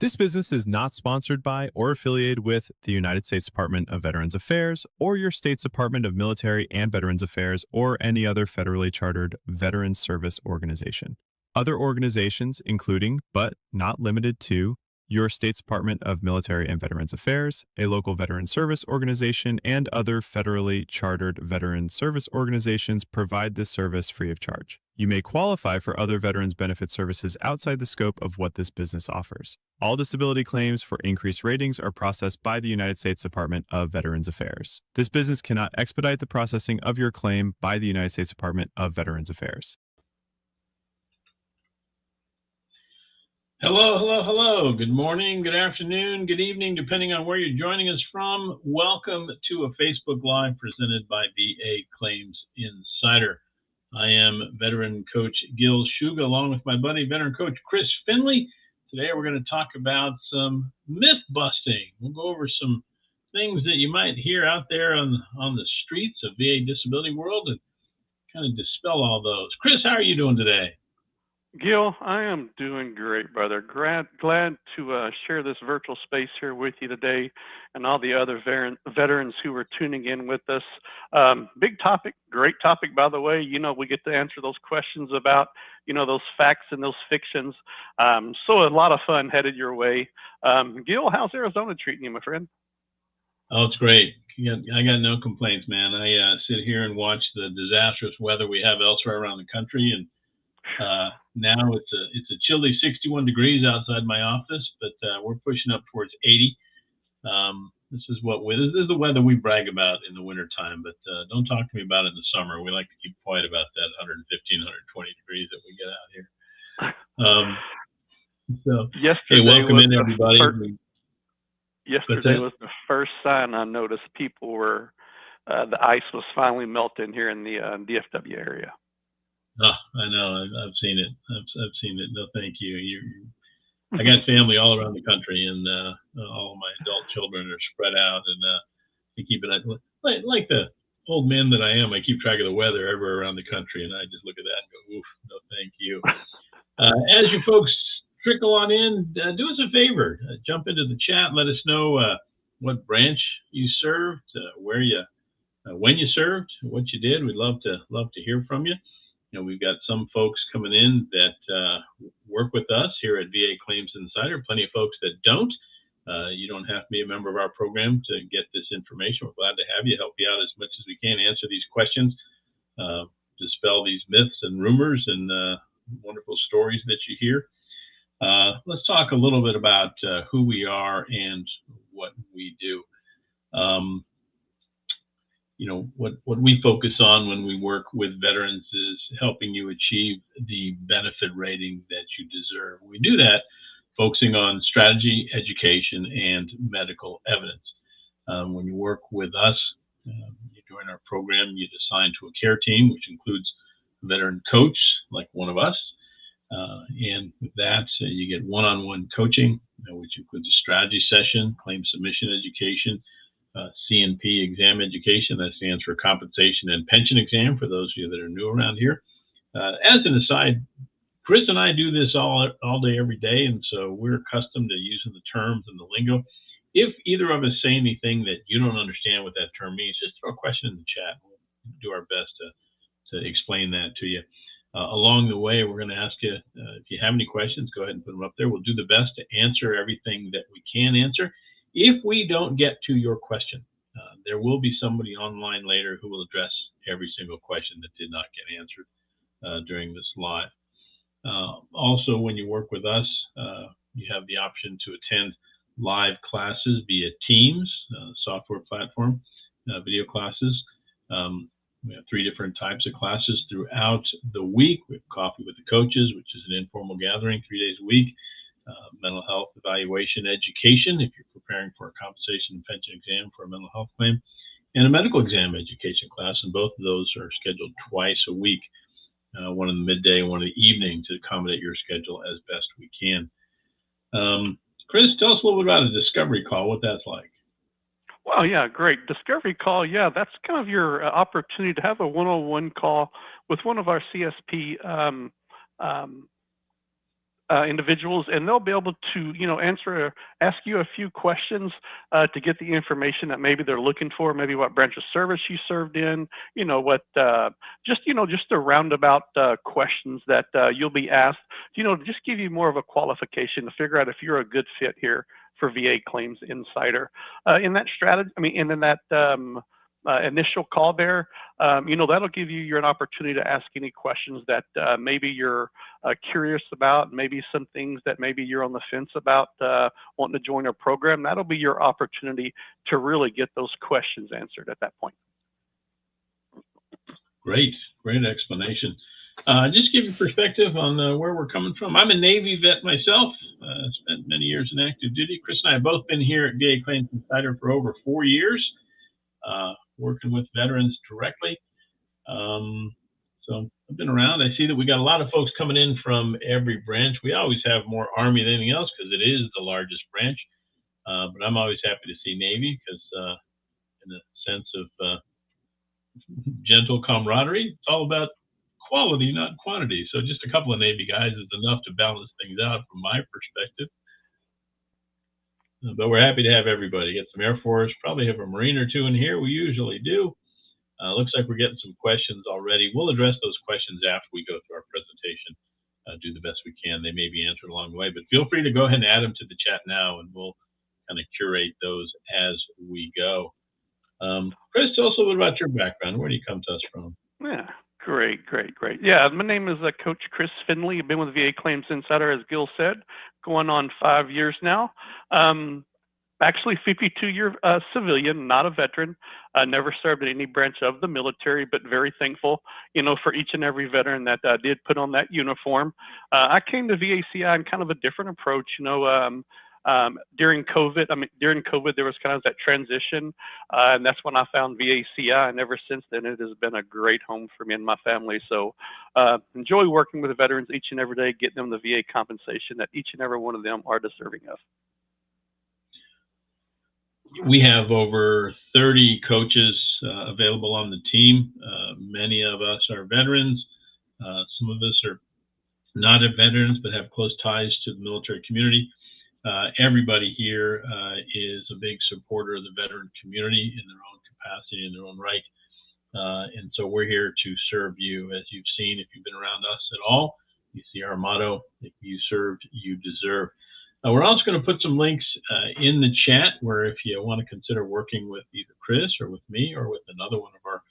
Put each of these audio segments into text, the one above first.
This business is not sponsored by or affiliated with the United States Department of Veterans Affairs or your state's Department of Military and Veterans Affairs or any other federally chartered veterans service organization. Other organizations, including but not limited to your state's Department of Military and Veterans Affairs, a local veteran service organization, and other federally chartered veteran service organizations provide this service free of charge. You may qualify for other veterans benefit services outside the scope of what this business offers. All disability claims for increased ratings are processed by the United States Department of Veterans Affairs. This business cannot expedite the processing of your claim by the United States Department of Veterans Affairs. Hello, hello, hello. Good morning, good afternoon, good evening, depending on where you're joining us from. Welcome to a Facebook Live presented by VA Claims Insider. I am veteran coach Gil Shuga, along with my buddy, veteran coach Chris Finley. Today we're going to talk about some myth busting. We'll go over some things that you might hear out there on the streets of VA disability world and kind of dispel all those. Chris, how are you doing today? Gil, I am doing great, brother. Glad to share this virtual space here with you today and all the other veterans who are tuning in with us. Big topic, great topic, by the way. You know, we get to answer those questions about, those facts and those fictions. So a lot of fun headed your way. Gil, how's Arizona treating you, my friend? Oh, it's great. I got no complaints, man. I sit here and watch the disastrous weather we have elsewhere around the country, and now it's a chilly 61 degrees outside my office, but we're pushing up towards 80. This is the weather we brag about in the wintertime, but don't talk to me about it in the summer. We like to keep quiet about that 115, 120 degrees that we get out here. So, hey, welcome in, everybody. Yesterday was the first sign I noticed people were, the ice was finally melting here in the DFW area. Oh, I know. I've seen it. I've seen it. No, thank you. I got family all around the country, and all of my adult children are spread out, and I keep it like the old man that I am. I keep track of the weather everywhere around the country, and I just look at that and go, "Oof, no, thank you." As you folks trickle on in, do us a favor. Jump into the chat. Let us know what branch you served, where you, when you served, what you did. We'd love to hear from you. We've got some folks coming in that work with us here at VA Claims Insider, plenty of folks that don't. You don't have to be a member of our program to get this information. We're glad to have you, help you out as much as we can, answer these questions, dispel these myths and rumors and wonderful stories that you hear. Let's talk a little bit about who we are and what we do. What we focus on when we work with veterans is helping you achieve the benefit rating that you deserve. We do that focusing on strategy, education, and medical evidence. When you work with us, you join our program, you get assigned to a care team, which includes a veteran coach, like one of us. And with that, you get one-on-one coaching, which includes a strategy session, claim submission education, CNP exam education. That stands for compensation and pension exam for those of you that are new around here. As an aside, Chris and I do this all day, every day, and so we're accustomed to using the terms and the lingo. If either of us say anything that you don't understand what that term means, just throw a question in the chat. We'll do our best to explain that to you. Along the way, we're going to ask you, if you have any questions, go ahead and put them up there. We'll do the best to answer everything that we can answer. If we don't get to your question, there will be somebody online later who will address every single question that did not get answered during this live. Also, when you work with us, you have the option to attend live classes via Teams software platform, video classes. We have 3 different types of classes throughout the week. We have Coffee with the Coaches, which is an informal gathering 3 days a week. Mental health evaluation education, if you're preparing for a compensation and pension exam for a mental health claim, and a medical exam education class, and both of those are scheduled twice a week, one in the midday and one in the evening, to accommodate your schedule as best we can. Chris, tell us a little bit about a discovery call, what that's like. Well, yeah, great. Discovery call, yeah, that's kind of your opportunity to have a one-on-one call with one of our CSP individuals, and they'll be able to, ask you a few questions to get the information that maybe they're looking for, maybe what branch of service you served in, just the roundabout questions that you'll be asked, just give you more of a qualification to figure out if you're a good fit here for VA Claims Insider. In that strategy, and in that initial call there, that'll give you an opportunity to ask any questions that maybe you're curious about, maybe some things that maybe you're on the fence about wanting to join our program. That'll be your opportunity to really get those questions answered at that point. Great explanation. Just give you perspective on where we're coming from. I'm a Navy vet myself. Spent many years in active duty. Chris and I have both been here at VA Claims Insider for over 4 years, working with veterans directly. So I've been around. I see that we got a lot of folks coming in from every branch. We always have more Army than anything else because it is the largest branch. But I'm always happy to see Navy because in a sense of gentle camaraderie, it's all about quality, not quantity. So just a couple of Navy guys is enough to balance things out from my perspective. But we're happy to have everybody. Get some Air Force, probably have a Marine or two in here. We usually do. Looks like we're getting some questions already. We'll address those questions after we go through our presentation. Do the best we can. They may be answered along the way, but feel free to go ahead and add them to the chat now, and we'll kind of curate those as we go. Chris, tell us a little bit about your background. Where do you come to us from? Yeah, great. Yeah, my name is Coach Chris Finley. I've been with VA Claims Insider, as Gil said, going on 5 years now. Actually 52-year civilian, not a veteran. Never served in any branch of the military, but very thankful, for each and every veteran that did put on that uniform. I came to VACI in kind of a different approach, during COVID, there was kind of that transition, and that's when I found VACI, and ever since then, it has been a great home for me and my family. So enjoy working with the veterans each and every day, getting them the VA compensation that each and every one of them are deserving of. We have over 30 coaches available on the team. Many of us are veterans. Some of us are not veterans, but have close ties to the military community. Everybody here is a big supporter of the veteran community in their own capacity, in their own right. And so we're here to serve you. As you've seen, if you've been around us at all, you see our motto, if you served, you deserve. We're also going to put some links in the chat where if you want to consider working with either Chris or with me or with another one of our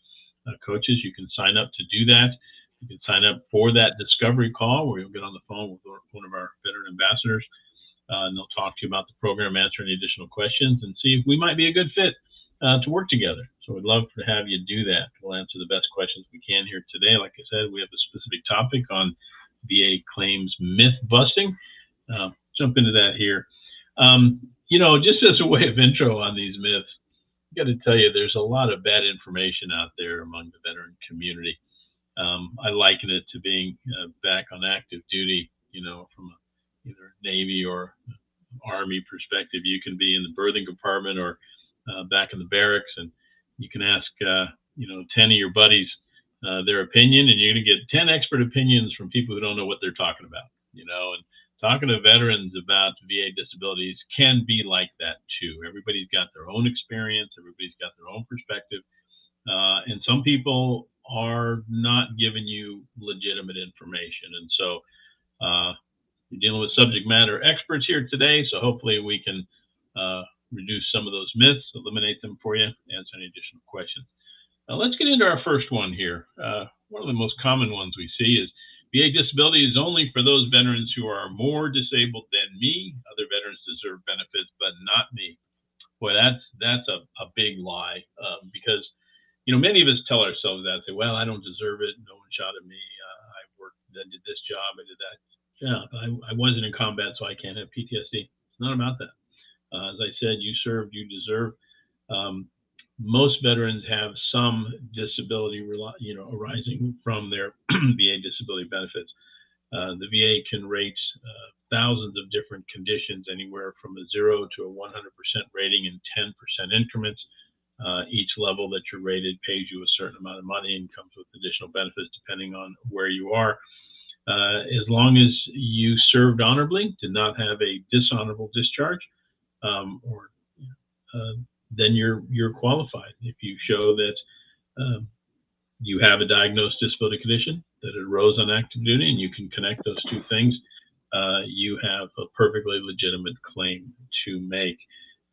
coaches, you can sign up to do that. You can sign up for that discovery call where you'll get on the phone with one of our veteran ambassadors. And they'll talk to you about the program, answer any additional questions, and see if we might be a good fit to work together. So we'd love to have you do that. We'll answer the best questions we can here today. Like I said, we have a specific topic on VA claims myth busting. Jump into that here. Just as a way of intro on these myths, I got to tell you, there's a lot of bad information out there among the veteran community. I liken it to being back on active duty, from either Navy or Army perspective. You can be in the berthing compartment or back in the barracks, and you can ask 10 of your buddies their opinion, and you're going to get 10 expert opinions from people who don't know what they're talking about. And talking to veterans about VA disabilities can be like that too. Everybody's got their own experience, everybody's got their own perspective, and some people are not giving you legitimate information. And so we're dealing with subject matter experts here today, so hopefully we can reduce some of those myths, eliminate them for you, answer any additional questions. Now let's get into our first one here. One of the most common ones we see is VA disability is only for those veterans who are more disabled than me. Other veterans deserve benefits, but not me. Boy, that's a big lie because many of us tell ourselves that, say, well, I don't deserve it. No one shot at me. I worked, I did this job, I did that. Yeah, I wasn't in combat, so I can't have PTSD. It's not about that. As I said, you served, you deserve. Most veterans have some disability, arising from their VA disability benefits. The VA can rate thousands of different conditions, anywhere from a 0 to a 100% rating in 10% increments. Each level that you're rated pays you a certain amount of money and comes with additional benefits depending on where you are. as long as you served honorably, did not have a dishonorable discharge, or then you're qualified. If you show that you have a diagnosed disability condition that arose on active duty, and you can connect those two things, you have a perfectly legitimate claim to make.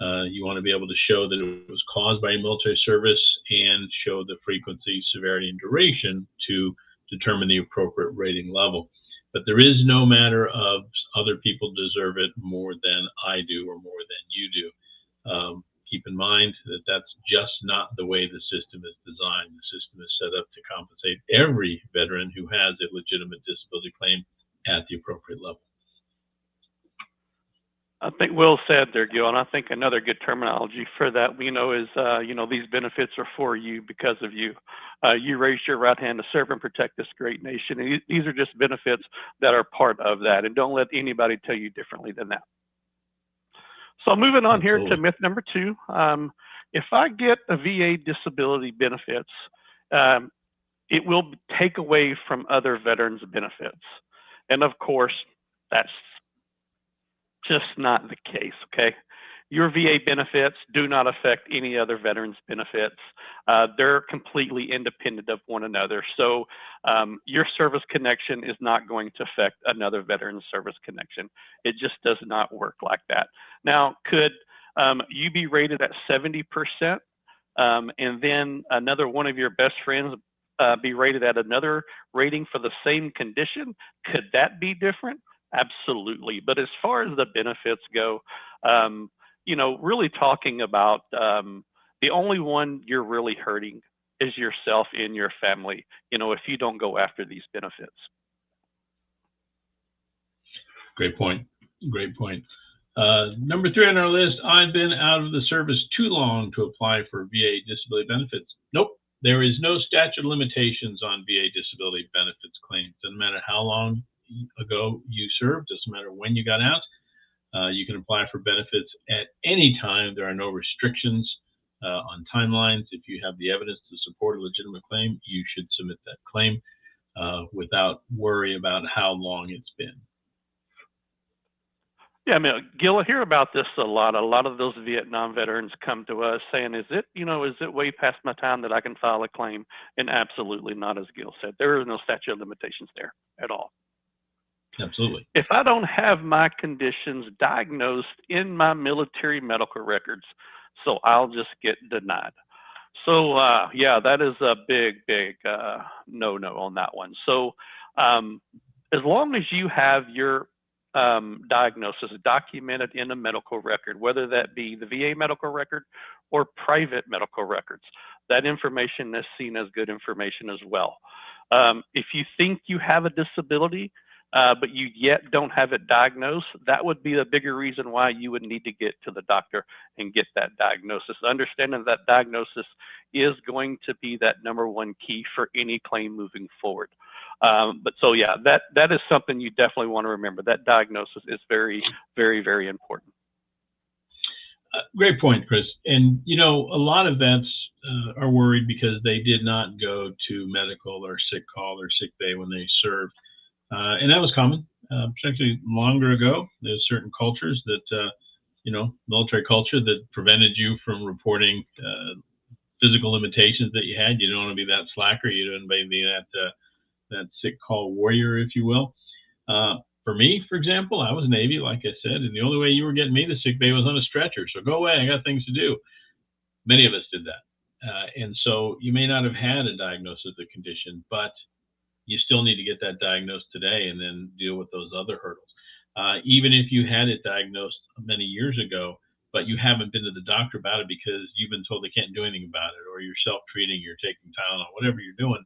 You want to be able to show that it was caused by military service and show the frequency, severity, and duration to determine the appropriate rating level. But there is no matter of other people deserve it more than I do or more than you do. Keep in mind that that's just not the way the system is designed. The system is set up to compensate every veteran who has a legitimate disability claim at the appropriate level. I think well said there, Gil. And I think another good terminology for that, is, these benefits are for you because of you. You raised your right hand to serve and protect this great nation. And these are just benefits that are part of that. And don't let anybody tell you differently than that. So moving on here to myth number 2. If I get a VA disability benefits, it will take away from other veterans' benefits. And of course, that's just not the case, okay? Your VA benefits do not affect any other veterans' benefits. They're completely independent of one another. So your service connection is not going to affect another veteran's service connection. It just does not work like that. Now, could you be rated at 70% and then another one of your best friends be rated at another rating for the same condition? Could that be different? Absolutely. But as far as the benefits go, really talking about the only one you're really hurting is yourself and your family, if you don't go after these benefits. Great point. Great point. Number 3 on our list, I've been out of the service too long to apply for VA disability benefits. Nope. There is no statute of limitations on VA disability benefits claims. Doesn't matter how long ago you served, doesn't matter when you got out. You can apply for benefits at any time. There are no restrictions on timelines. If you have the evidence to support a legitimate claim, you should submit that claim without worry about how long it's been. Yeah, Gil, I hear about this a lot. A lot of those Vietnam veterans come to us saying, is it way past my time that I can file a claim? And absolutely not, as Gil said. There is no statute of limitations there at all. Absolutely. If I don't have my conditions diagnosed in my military medical records, so I'll just get denied. So, yeah, that is a big no-no on that one. So as long as you have your diagnosis documented in a medical record, whether that be the VA medical record or private medical records, that information is seen as good information as well. If you think you have a disability, but you yet don't have it diagnosed, that would be the bigger reason why you would need to get to the doctor and get that diagnosis. Understanding that diagnosis is going to be that #1 key for any claim moving forward. But so yeah, that is something you definitely want to remember. That diagnosis is very, very, very important. Great point, Chris. And a lot of vets are worried because they did not go to medical or sick call or sick bay when they served. And that was common, particularly longer ago. There's certain cultures that, military culture that prevented you from reporting physical limitations that you had. You don't want to be that slacker. You don't want to be that sick call warrior, if you will. For me, for example, I was Navy, like I said, and the only way you were getting me to sick bay was on a stretcher. So go away, I got things to do. Many of us did that. And so you may not have had a diagnosis of the condition, but you still need to get that diagnosed today and then deal with those other hurdles. Even if you had it diagnosed many years ago, but you haven't been to the doctor about it because you've been told they can't do anything about it, or you're self-treating, you're taking Tylenol, whatever you're doing,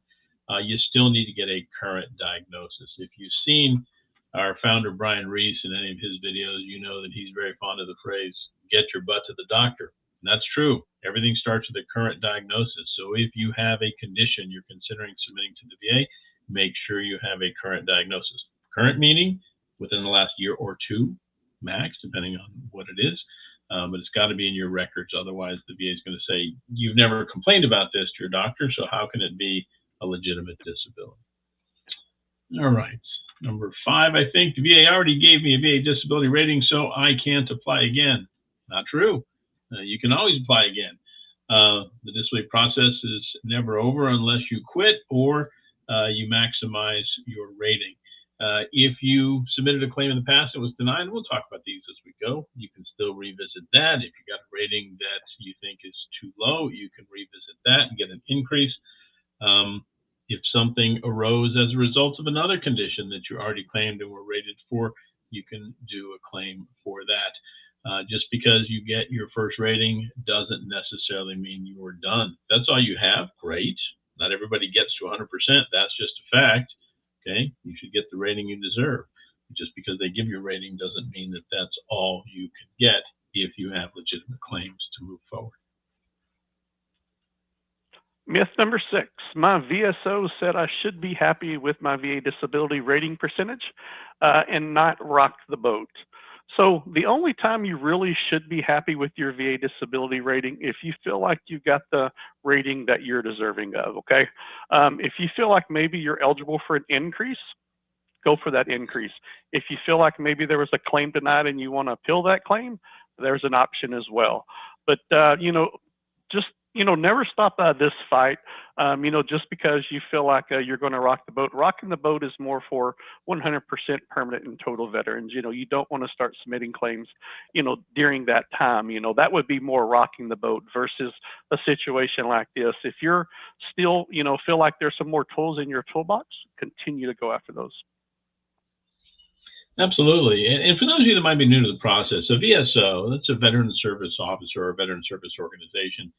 you still need to get a current diagnosis. If you've seen our founder, Brian Reese, in any of his videos, you know that he's very fond of the phrase, get your butt to the doctor. And that's true. Everything starts with a current diagnosis. So if you have a condition you're considering submitting to the VA, make sure you have a current diagnosis. Current meaning within the last year or two, max, depending on what it is. But it's got to be in your records. Otherwise, the VA is going to say, you've never complained about this to your doctor, so how can it be a legitimate disability? All right. Number 5, I think the VA already gave me a VA disability rating, so I can't apply again. Not true. You can always apply again. The disability process is never over unless you quit or you maximize your rating. If you submitted a claim in the past and was denied, and we'll talk about these as we go, you can still revisit that. If you got a rating that you think is too low, you can revisit that and get an increase. If something arose as a result of another condition that you already claimed and were rated for, you can do a claim for that. Just because you get your first rating doesn't necessarily mean you are done. That's all you have. Great. Not everybody gets to 100%. That's just a fact. Okay. You should get the rating you deserve. Just because they give you a rating doesn't mean that that's all you can get if you have legitimate claims to move forward. Myth number 6, my VSO said I should be happy with my VA disability rating percentage and not rock the boat. So the only time you really should be happy with your VA disability rating if you feel like you got the rating that you're deserving of, okay? If you feel like maybe you're eligible for an increase, go for that increase. If you feel like maybe there was a claim denied and you want to appeal that claim, there's an option as well. But, just never stop this fight. Just because you feel like you're going to rock the boat. Rocking the boat is more for 100% permanent and total veterans. You don't want to start submitting claims, during that time. That would be more rocking the boat versus a situation like this. If you're still, feel like there's some more tools in your toolbox, continue to go after those. Absolutely. And for those of you that might be new to the process, a VSO, that's a Veteran Service Officer or a Veteran Service Organization.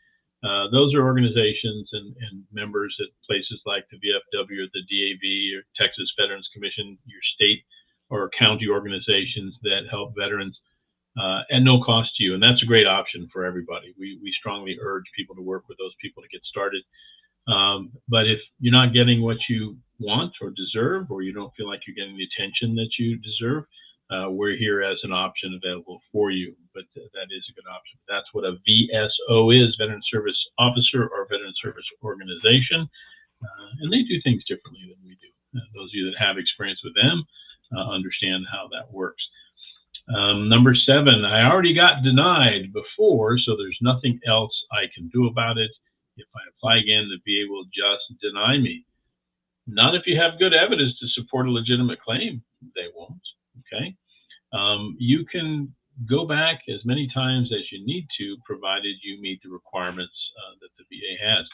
Those are organizations and members at places like the VFW or the DAV or Texas Veterans Commission, your state or county organizations that help veterans at no cost to you. And that's a great option for everybody. We strongly urge people to work with those people to get started. But if you're not getting what you want or deserve, or you don't feel like you're getting the attention that you deserve, we're here as an option available for you. But that is a good option. That's what a VSO is, Veteran Service Officer or Veteran Service Organization. And they do things differently than we do. Those of you that have experience with them understand how that works. Number 7, I already got denied before, so there's nothing else I can do about it. If I apply again, the VA will just deny me. Not if you have good evidence to support a legitimate claim. They won't. Okay. You can go back as many times as you need to, provided you meet the requirements that the VA has.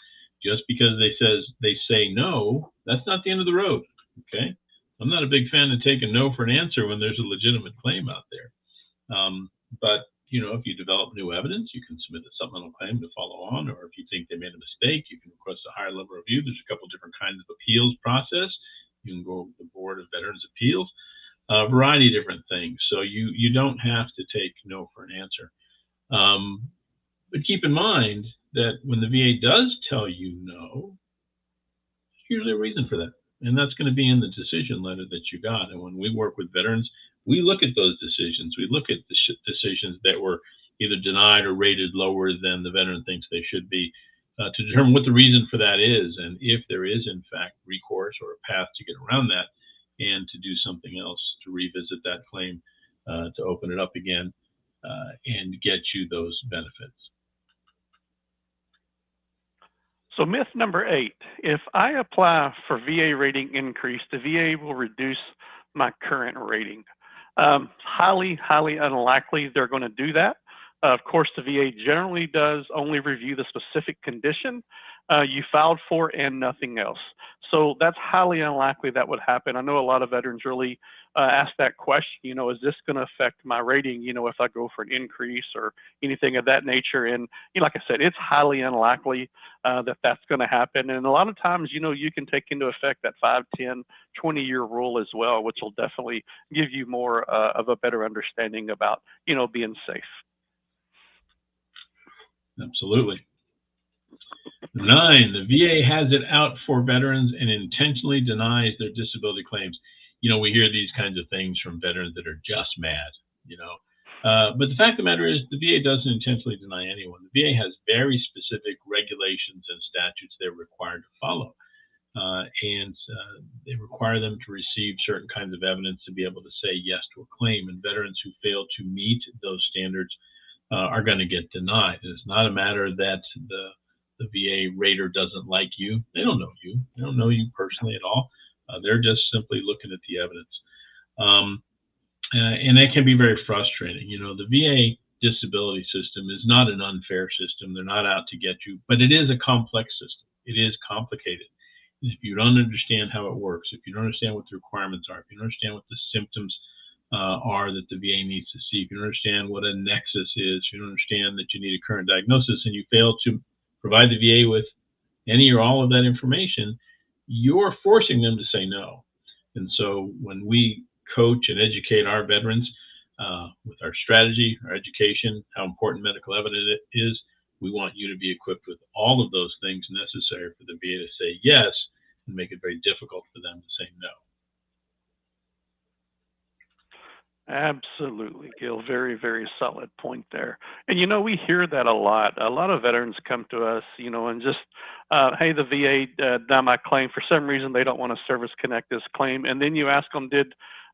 Just because they say no, that's not the end of the road. Okay. I'm not a big fan of taking no for an answer when there's a legitimate claim out there. But if you develop new evidence, you can submit a supplemental claim to follow on, or if you think they made a mistake, you can request a higher level review. There's a couple different kinds of appeals process. You can go to the Board of Veterans Appeals, a variety of different things. So you don't have to take no for an answer. But keep in mind that when the VA does tell you no, there's usually a reason for that. And that's going to be in the decision letter that you got. And when we work with veterans, we look at those decisions. We look at the decisions that were either denied or rated lower than the veteran thinks they should be to determine what the reason for that is, and if there is, in fact, recourse or a path to get around that and to do something else to revisit that claim, to open it up again and get you those benefits. So myth number 8, if I apply for VA rating increase, the VA will reduce my current rating. Highly, highly unlikely they're going to do that. Of course, the VA generally does only review the specific condition you filed for and nothing else. So that's highly unlikely that would happen. I know a lot of veterans really ask that question, is this going to affect my rating, if I go for an increase or anything of that nature? And like I said, it's highly unlikely that that's going to happen. And a lot of times, you can take into effect that 5, 10, 20-year rule as well, which will definitely give you more of a better understanding about, being safe. Absolutely. 9, the VA has it out for veterans and intentionally denies their disability claims. We hear these kinds of things from veterans that are just mad, but the fact of the matter is the VA doesn't intentionally deny anyone. The VA has very specific regulations and statutes they're required to follow. and they require them to receive certain kinds of evidence to be able to say yes to a claim. And veterans who fail to meet those standards are going to get denied. It's not a matter that the VA rater doesn't like you. They don't know you. They don't know you personally at all. They're just simply looking at the evidence. And that can be very frustrating. You know, the VA disability system is not an unfair system. They're not out to get you, but it is a complex system. It is complicated. If you don't understand how it works, if you don't understand what the requirements are, if you don't understand what the symptoms are that the VA needs to see, if you don't understand what a nexus is, if you don't understand that you need a current diagnosis, and you fail to provide the VA with any or all of that information, you're forcing them to say no. And so when we coach and educate our veterans with our strategy, our education, how important medical evidence is, we want you to be equipped with all of those things necessary for the VA to say yes and make it very difficult for them to say no. Absolutely, Gil. Very, very solid point there. And, you know, we hear that a lot. A lot of veterans come to us, you know, and just, hey, the VA denied my claim. For some reason, they don't want to service connect this claim. And then you ask them,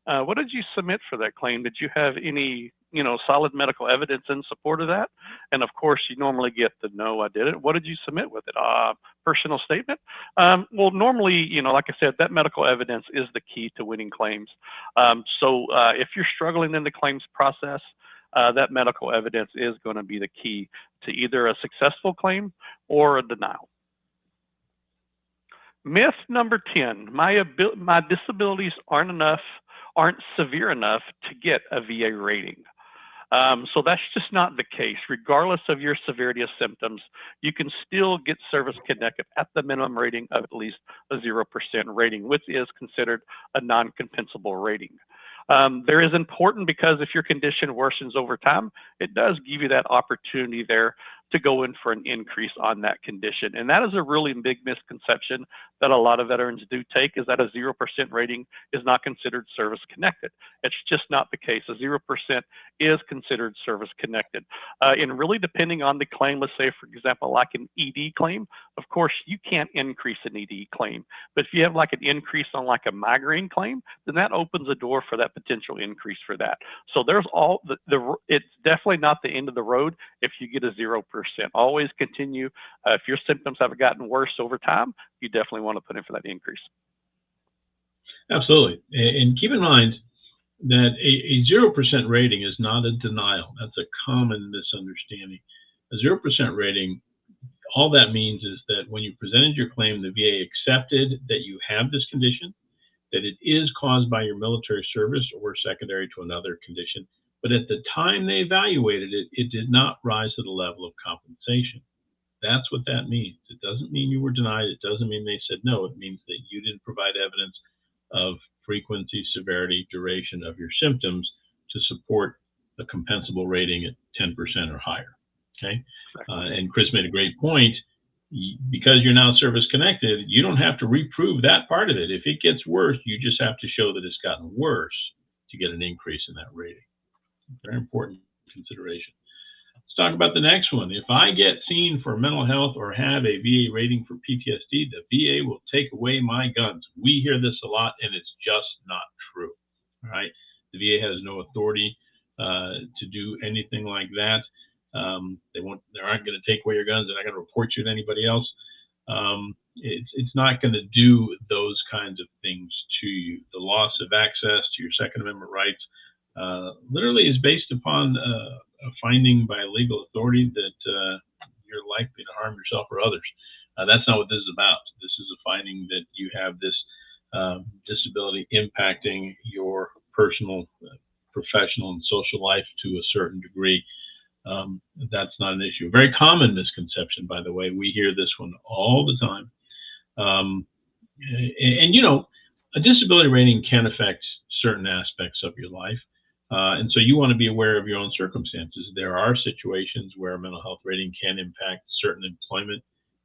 what did you submit for that claim? Did you have any, you know, solid medical evidence in support of that? And of course, you normally get the no, I did it. What did you submit with it? Personal statement? Well, normally, you know, like I said, that medical evidence is the key to winning claims. So if you're struggling in the claims process, that medical evidence is going to be the key to either a successful claim or a denial. Myth number 10, my disabilities aren't severe enough to get a VA rating. So that's just not the case. Regardless of your severity of symptoms, you can still get service connected at the minimum rating of at least a 0% rating, which is considered a non-compensable rating. There is important because if your condition worsens over time, it does give you that opportunity there to go in for an increase on that condition. And that is a really big misconception that a lot of veterans do take, is that a 0% rating is not considered service connected. It's just not the case. A 0% is considered service connected. And really depending on the claim, let's say, for example, like an ED claim, of course, you can't increase an ED claim. But if you have like an increase on like a migraine claim, then that opens a door for that potential increase for that. So there's it's definitely not the end of the road if you get a 0%. Always continue. If your symptoms have gotten worse over time, you definitely want to put in for that increase. Absolutely. And keep in mind that a 0% rating is not a denial. That's a common misunderstanding. A 0% rating, all that means is that when you presented your claim, the VA accepted that you have this condition, that it is caused by your military service or secondary to another condition. But at the time they evaluated it, it did not rise to the level of compensation. That's what that means. It doesn't mean you were denied. It doesn't mean they said no. It means that you didn't provide evidence of frequency, severity, duration of your symptoms to support a compensable rating at 10% or higher. Okay. And Chris made a great point. Because you're now service connected, you don't have to reprove that part of it. If it gets worse, you just have to show that it's gotten worse to get an increase in that rating. Very important consideration. Let's talk about the next one. If I get seen for mental health or have a VA rating for PTSD, the VA will take away my guns. We hear this a lot, and it's just not true. All right. The VA has no authority to do anything like that. They aren't going to take away your guns. They're not going to report you to anybody else. It's not going to do those kinds of things to you. The loss of access to your Second Amendment rights literally is based upon a finding by a legal authority that you're likely to harm yourself or others. That's not what this is about. This is a finding that you have this disability impacting your personal, professional, and social life to a certain degree. That's not an issue. A very common misconception, by the way. We hear this one all the time. And you know, a disability rating can affect certain aspects of your life. And so you want to be aware of your own circumstances. There are situations where a mental health rating can impact certain employment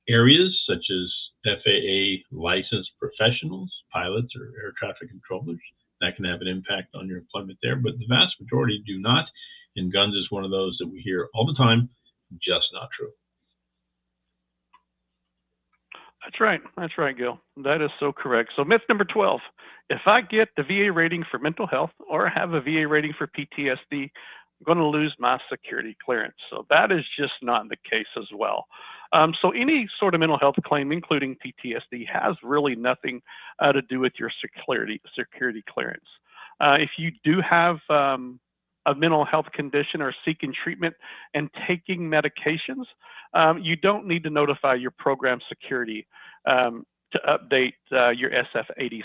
areas, such as FAA licensed professionals, pilots, or air traffic controllers. That can have an impact on your employment there, but the vast majority do not. And guns is one of those that we hear all the time, just not true. That's right, Gil. That is so correct. So myth number 12, if I get the VA rating for mental health or have a VA rating for PTSD, I'm going to lose my security clearance. So that is just not the case as well. So any sort of mental health claim, including PTSD, has really nothing to do with your security clearance. If you do have a mental health condition or seeking treatment and taking medications, you don't need to notify your program security to update your SF-86,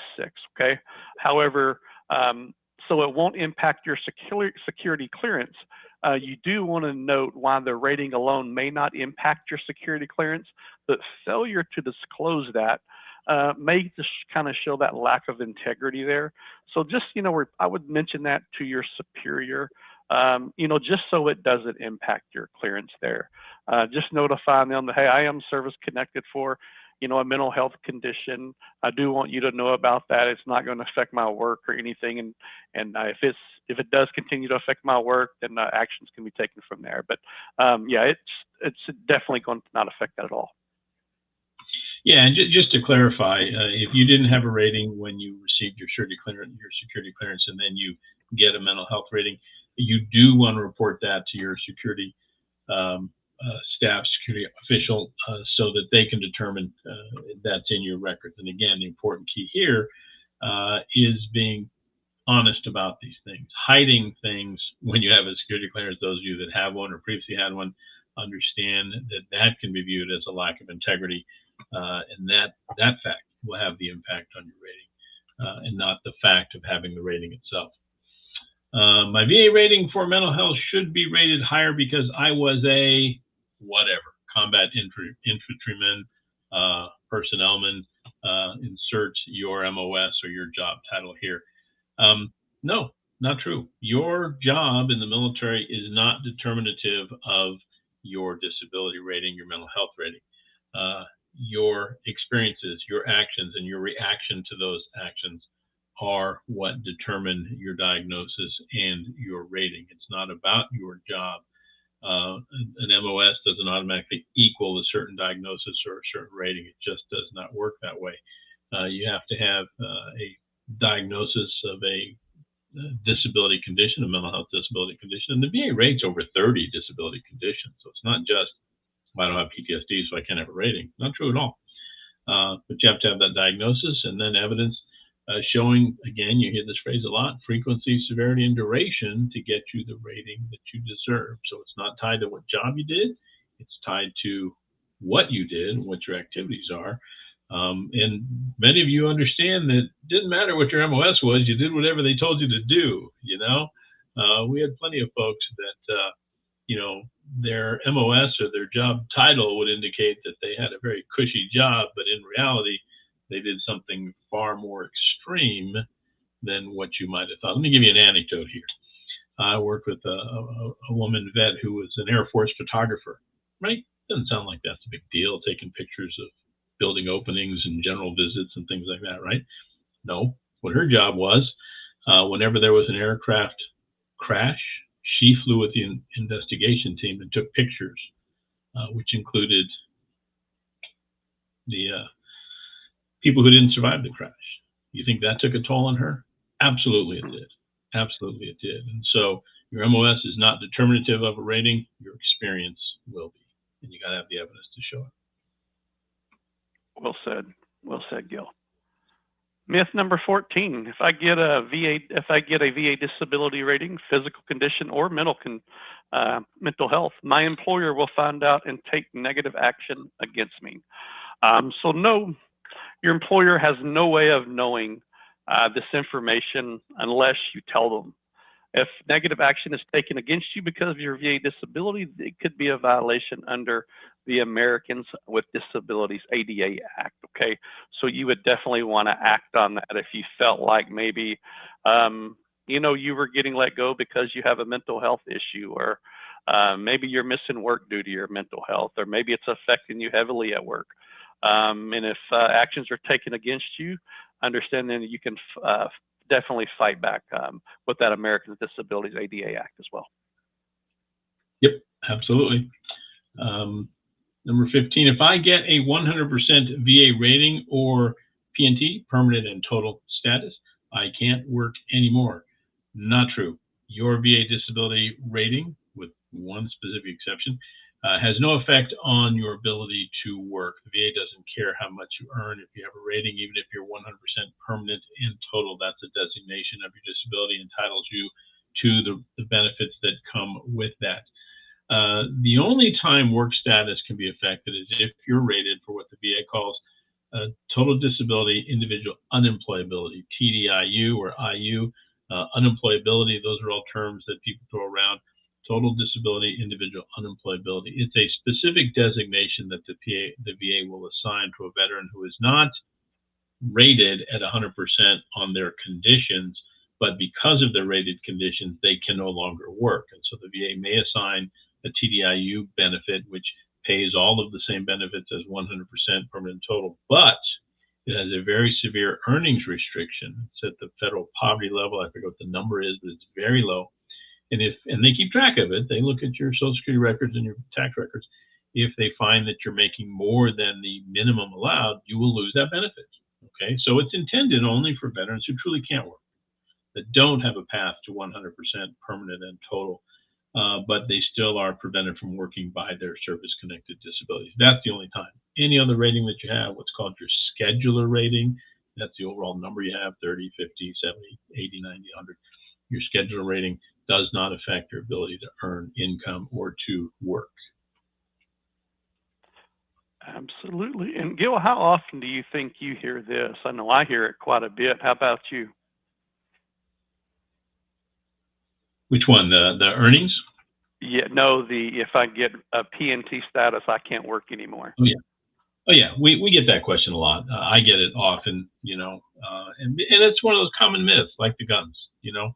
okay? However, so it won't impact your security clearance. You do want to note why the rating alone may not impact your security clearance, but failure to disclose that may just kind of show that lack of integrity there. So just, I would mention that to your superior, just so it doesn't impact your clearance there. Just notify them that, hey, I am service connected for, a mental health condition. I do want you to know about that. It's not going to affect my work or anything. And if it does continue to affect my work, then actions can be taken from there. But yeah, it's definitely going to not affect that at all. Yeah, and just to clarify, if you didn't have a rating when you received your security clearance, and then you get a mental health rating, you do want to report that to your security staff, security official, so that they can determine that's in your records. And again, the important key here is being honest about these things. Hiding things when you have a security clearance, those of you that have one or previously had one, understand that can be viewed as a lack of integrity, and that fact will have the impact on your rating, and not the fact of having the rating itself. My VA rating for mental health should be rated higher because I was a whatever, combat infantryman, personnelman, insert your MOS or your job title here. No, not true. Your job in the military is not determinative of your disability rating, your mental health rating. Your experiences, your actions, and your reaction to those actions are what determine your diagnosis and your rating. It's not about your job. An MOS doesn't automatically equal a certain diagnosis or a certain rating. It just does not work that way. You have to have a diagnosis of a disability condition, a mental health disability condition, and the VA rates over 30 disability conditions. So it's not just, I don't have PTSD, so I can't have a rating. Not true at all. But you have to have that diagnosis and then evidence showing, again, you hear this phrase a lot, frequency, severity, and duration to get you the rating that you deserve. So it's not tied to what job you did. It's tied to what you did and what your activities are. And many of you understand that it didn't matter what your MOS was, you did whatever they told you to do, We had plenty of folks that, their MOS or their job title would indicate that they had a very cushy job, but in reality, they did something far more extreme than what you might have thought. Let me give you an anecdote here. I worked with a woman vet who was an Air Force photographer, right? Doesn't sound like that's a big deal, taking pictures of building openings and general visits and things like that, right? No, what her job was, whenever there was an aircraft crash, she flew with the investigation team and took pictures, which included the people who didn't survive the crash. You think that took a toll on her? Absolutely it did. Absolutely it did. And so your MOS is not determinative of a rating. Your experience will be. And you got to have the evidence to show it. Well said. Well said, Gil. Myth number 14, if I get a VA disability rating, physical condition, or mental health, my employer will find out and take negative action against me. So no, your employer has no way of knowing this information unless you tell them. If negative action is taken against you because of your VA disability, it could be a violation under the Americans with Disabilities ADA Act, okay? So you would definitely want to act on that if you felt like maybe, you were getting let go because you have a mental health issue, or maybe you're missing work due to your mental health, or maybe it's affecting you heavily at work. And if actions are taken against you, understand then you can definitely fight back with that Americans with Disabilities ADA Act as well. Yep, absolutely. Number 15, if I get a 100% VA rating or PNT, permanent and total status, I can't work anymore. Not true. Your VA disability rating, with one specific exception, has no effect on your ability to work. The VA doesn't care how much you earn if you have a rating, even if you're 100% permanent and total. That's a designation of your disability, entitles you to the benefits that come with that. The only time work status can be affected is if you're rated for what the VA calls total disability individual unemployability, TDIU or IU. Unemployability, those are all terms that people throw around. Total disability individual unemployability. It's a specific designation that the VA will assign to a veteran who is not rated at 100% on their conditions, but because of their rated conditions, they can no longer work. And so the VA may assign a TDIU benefit, which pays all of the same benefits as 100% permanent total, but it has a very severe earnings restriction. It's at the federal poverty level. I forget what the number is, but it's very low. And they keep track of it, they look at your Social Security records and your tax records. If they find that you're making more than the minimum allowed, you will lose that benefit. Okay, so it's intended only for veterans who truly can't work, that don't have a path to 100% permanent and total, but they still are prevented from working by their service-connected disabilities. That's the only time. Any other rating that you have, what's called your scheduler rating, that's the overall number you have, 30, 50, 70, 80, 90, 100. Your scheduler rating does not affect your ability to earn income or to work. Absolutely. And Gil, how often do you think you hear this? I know I hear it quite a bit. How about you? Which one? The earnings? Yeah, no, if I get a PNT status, I can't work anymore. Oh, yeah. Oh, yeah. We get that question a lot. I get it often, and it's one of those common myths, like the guns, yeah.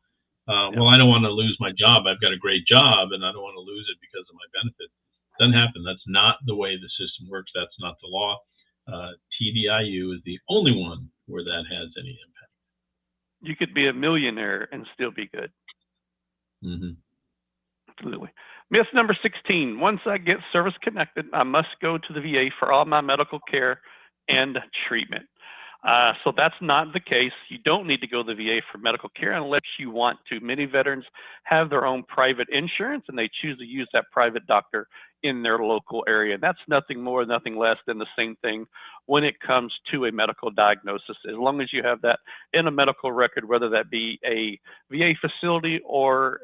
Well, I don't want to lose my job. I've got a great job, and I don't want to lose it because of my benefit. Doesn't happen. That's not the way the system works. That's not the law. TDIU is the only one where that has any impact. You could be a millionaire and still be good. Mm-hmm. Absolutely. Myth number 16, once I get service connected, I must go to the VA for all my medical care and treatment. So that's not the case. You don't need to go to the VA for medical care unless you want to. Many veterans have their own private insurance and they choose to use that private doctor in their local area. That's nothing more, nothing less than the same thing when it comes to a medical diagnosis. As long as you have that in a medical record, whether that be a VA facility or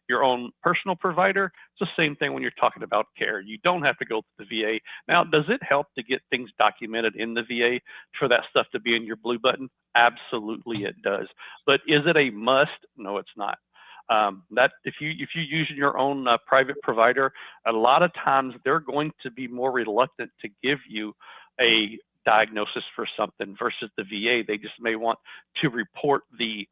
your own personal provider, it's the same thing when you're talking about care. You don't have to go to the VA. Now, does it help to get things documented in the VA for that stuff to be in your blue button? Absolutely it does. But is it a must? No, it's not. That if you use your own private provider, a lot of times they're going to be more reluctant to give you a diagnosis for something versus the VA. They just may want to report the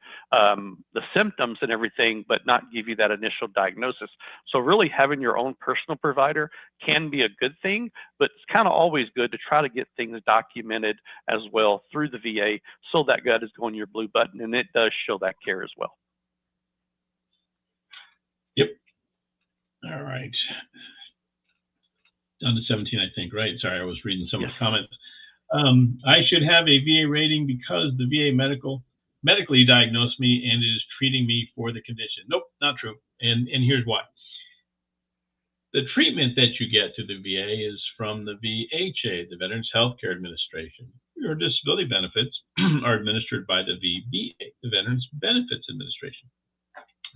symptoms and everything, but not give you that initial diagnosis. So really having your own personal provider can be a good thing, but it's kind of always good to try to get things documented as well through the VA so that gut is going your blue button and it does show that care as well. Yep. All right. Down to 17, I think, right? Sorry, I was reading some of the comments. I should have a VA rating because the VA medically diagnosed me and is treating me for the condition. Nope, not true. And here's why. The treatment that you get through the VA is from the VHA, the Veterans Healthcare Administration. Your disability benefits are administered by the VBA, the Veterans Benefits Administration.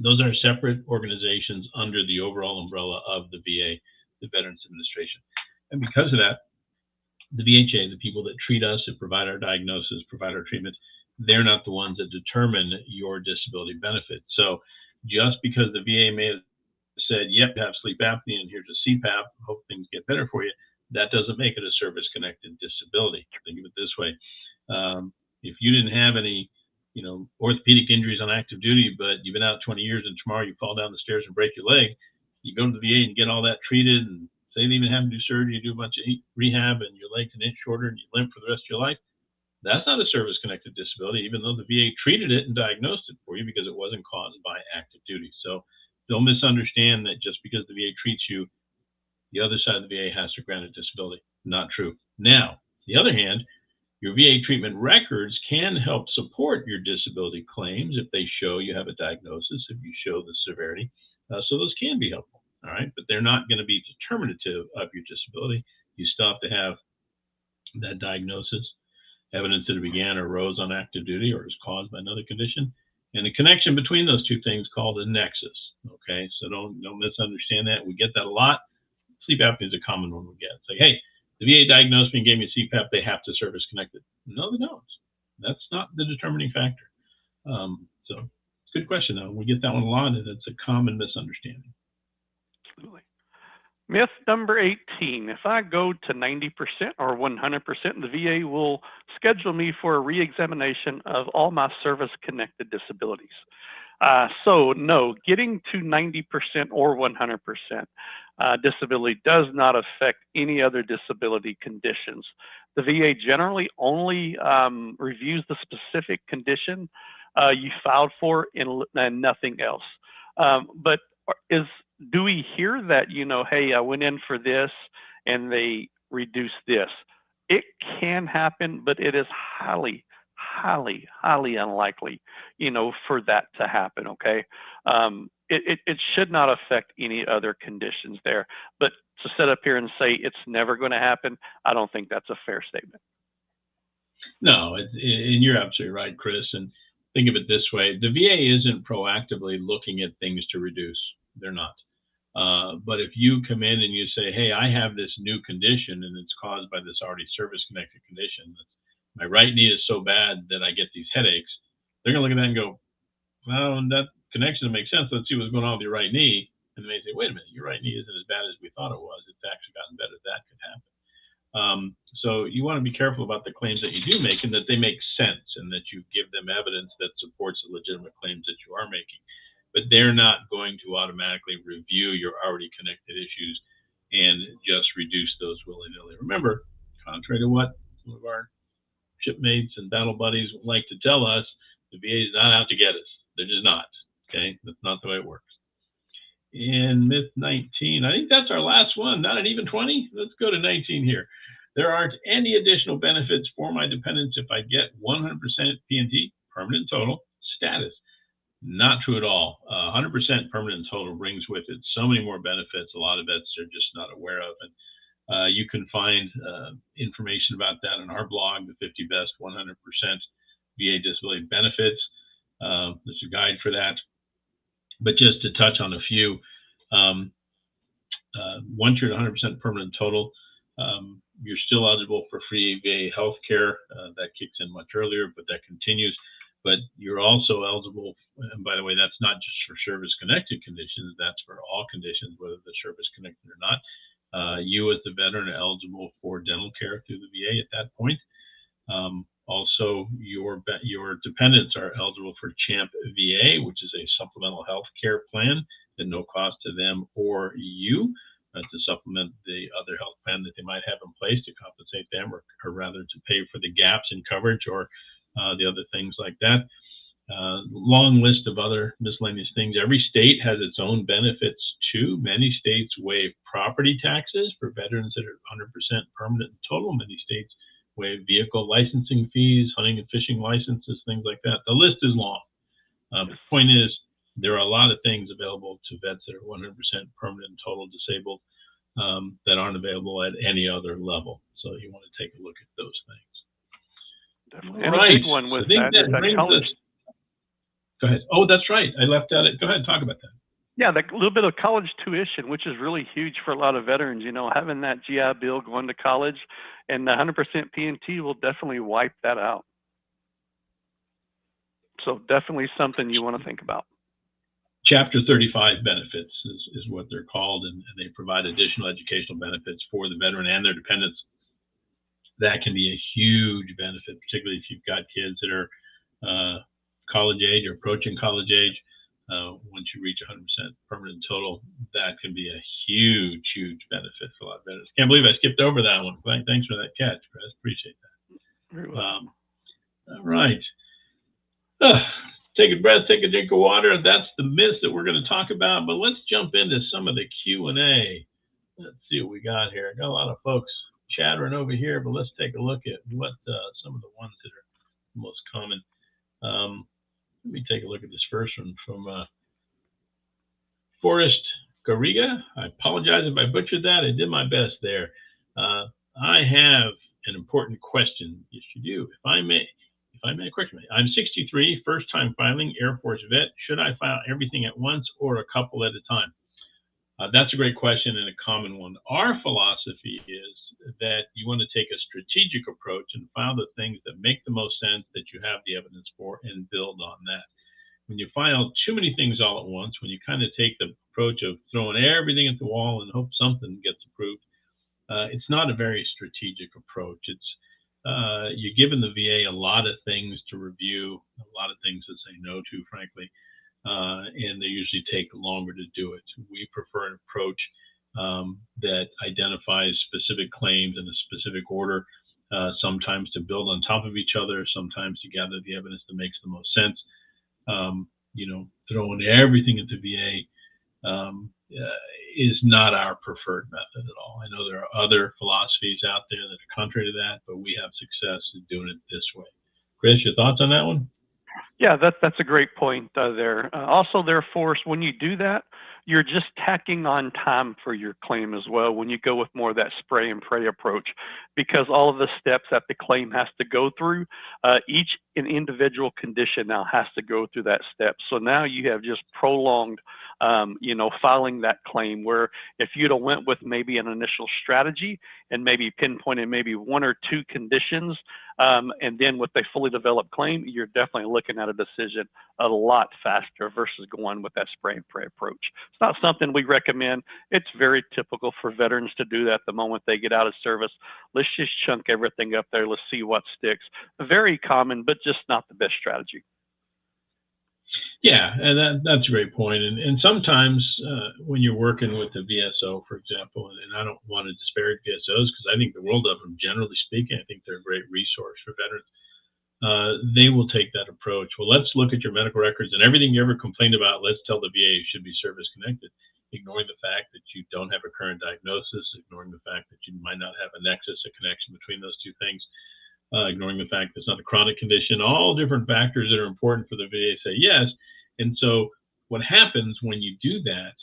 Those are separate organizations under the overall umbrella of the VA, the Veterans Administration. And because of that, the VHA, the people that treat us, that provide our diagnosis, provide our treatments, they're not the ones that determine your disability benefit. So just because the VA may have said, yep, you have sleep apnea and here's a CPAP, hope things get better for you, that doesn't make it a service-connected disability. Think of it this way. If you didn't have any orthopedic injuries on active duty, but you've been out 20 years and tomorrow you fall down the stairs and break your leg, you go to the VA and get all that treated, and say they even have to do surgery, you do a bunch of rehab, and your leg's an inch shorter and you limp for the rest of your life. That's not a service-connected disability, even though the VA treated it and diagnosed it for you because it wasn't caused by active duty. So don't misunderstand that just because the VA treats you, the other side of the VA has to grant a disability. Not true. Now, on the other hand, your VA treatment records can help support your disability claims if they show you have a diagnosis, if you show the severity. So those can be helpful, all right? But they're not going to be determinative of your disability. You still have to have that diagnosis, evidence that it began or arose on active duty or is caused by another condition, and a connection between those two things called a nexus, okay? So don't misunderstand that. We get that a lot. Sleep apnea is a common one we get. It's like, hey, the VA diagnosed me and gave me CPAP, they have to service connected. No, they don't. That's not the determining factor. So it's a good question, though. We get that one a lot, and it's a common misunderstanding. Absolutely. Myth number 18, if I go to 90% or 100%, the VA will schedule me for a re-examination of all my service-connected disabilities. So no, getting to 90% or 100% disability does not affect any other disability conditions. The VA generally only reviews the specific condition you filed for and nothing else. But do we hear that, you know, hey, I went in for this and they reduced this? It can happen, but it is highly unlikely, you know, for that to happen, okay? It should not affect any other conditions there. But to sit up here and say it's never going to happen, I don't think that's a fair statement. No, and you're absolutely right, Chris. And think of it this way. The VA isn't proactively looking at things to reduce. They're not. But if you come in and you say, hey, I have this new condition and it's caused by this already service-connected condition. My right knee is so bad that I get these headaches. They're going to look at that and go, well, that connection makes sense. Let's see what's going on with your right knee. And they may say, wait a minute, your right knee isn't as bad as we thought it was. It's actually gotten better. That could happen. So you want to be careful about the claims that you do make and that they make sense and that you give them evidence that supports the legitimate claims that you are making. But they're not going to automatically review your already connected issues and just reduce those willy-nilly. Remember, contrary to what some of our shipmates and battle buddies like to tell us, the VA is not out to get us. They're just not. Okay, that's not the way it works. And myth 19, I think that's our last one. Not an even 20. Let's go to 19 here. There aren't any additional benefits for my dependents if I get 100% P&T, permanent total status. Not true at all. 100% permanent total brings with it so many more benefits. A lot of vets are just not aware of. And you can find information about that on our blog, the 50 Best 100% VA Disability Benefits. There's a guide for that. But just to touch on a few, once you're at 100% permanent total, you're still eligible for free VA health care. That kicks in much earlier, but that continues. But you're also eligible, and by the way, that's not just for service-connected conditions, that's for all conditions, whether they're service-connected or not. You as the veteran are eligible for dental care through the VA at that point. Also, your dependents are eligible for CHAMP VA, which is a supplemental health care plan at no cost to them or you to supplement the other health plan that they might have in place to compensate them or rather to pay for the gaps in coverage or the other things like that. Long list of other miscellaneous things. Every state has its own benefits too. Many states waive property taxes for veterans that are 100% permanent and total. Many states waive vehicle licensing fees, hunting and fishing licenses, things like that. The list is long. The point is, there are a lot of things available to vets that are 100% permanent and total disabled that aren't available at any other level. So you want to take a look at those things. Definitely. And a big one with that is that college. Go ahead. Oh, that's right. I left out it. Go ahead and talk about that. Yeah, that little bit of college tuition, which is really huge for a lot of veterans. You know, having that GI Bill going to college and 100% P&T will definitely wipe that out. So definitely something you want to think about. Chapter 35 benefits is what they're called, and they provide additional educational benefits for the veteran and their dependents. That can be a huge benefit, particularly if you've got kids that are college age or approaching college age. Once you reach 100% permanent total, that can be a huge, huge benefit for a lot of veterans. Can't believe I skipped over that one. Thanks for that catch, Chris. Appreciate that. Very well. All right. Take a breath, take a drink of water. That's the myths that we're going to talk about, but let's jump into some of the Q&A. let's see what we got here. Got a lot of folks chattering over here, but let's take a look at what some of the ones that are most common. Let me take a look at this first one from Forrest Garriga. I apologize if I butchered that. I did my best there. I have an important question. Yes, you do. If I may question me. I'm 63, first time filing, Air Force vet. Should I file everything at once or a couple at a time? That's a great question and a common one. Our philosophy is that you want to take a strategic approach and file the things that make the most sense, that you have the evidence for, and build on that. When you file too many things all at once, when you kind of take the approach of throwing everything at the wall and hope something gets approved, it's not a very strategic approach. It's you're giving the VA a lot of things to review, a lot of things to say no to, frankly, and they usually take longer to do it. We prefer an approach that identifies specific claims in a specific order, sometimes to build on top of each other, sometimes to gather the evidence that makes the most sense. Throwing everything at the VA is not our preferred method at all. I know there are other philosophies out there that are contrary to that, but we have success in doing it this way. Chris, your thoughts on that one? Yeah, that's a great point there. Also, therefore, when you do that, you're just tacking on time for your claim as well when you go with more of that spray and pray approach, because all of the steps that the claim has to go through, each an individual condition now has to go through that step. So now you have just prolonged, filing that claim, where if you'd have went with maybe an initial strategy and maybe pinpointed maybe one or two conditions, and then with a fully developed claim, you're definitely looking at a decision a lot faster versus going with that spray and pray approach. It's not something we recommend. It's very typical for veterans to do that the moment they get out of service. Let's just chunk everything up there. Let's see what sticks. Very common, but just not the best strategy. Yeah, and that's a great point. And sometimes when you're working with a VSO, for example, and I don't want to disparage VSOs because I think the world of them, generally speaking, I think they're a great resource for veterans. They will take that approach. Well, let's look at your medical records and everything you ever complained about. Let's tell the VA you should be service connected, ignoring the fact that you don't have a current diagnosis, ignoring the fact that you might not have a nexus, a connection between those two things. Ignoring the fact that it's not a chronic condition, all different factors that are important for the VA say yes. And so what happens when you do that,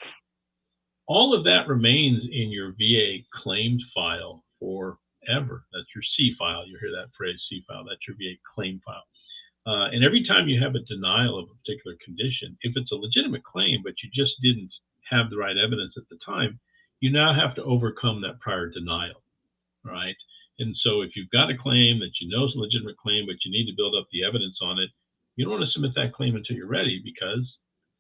all of that remains in your VA claims file forever. That's your C file. You hear that phrase, C file. That's your VA claim file. And every time you have a denial of a particular condition, if it's a legitimate claim, but you just didn't have the right evidence at the time, you now have to overcome that prior denial, right? And so if you've got a claim that you know is a legitimate claim, but you need to build up the evidence on it, you don't want to submit that claim until you're ready, because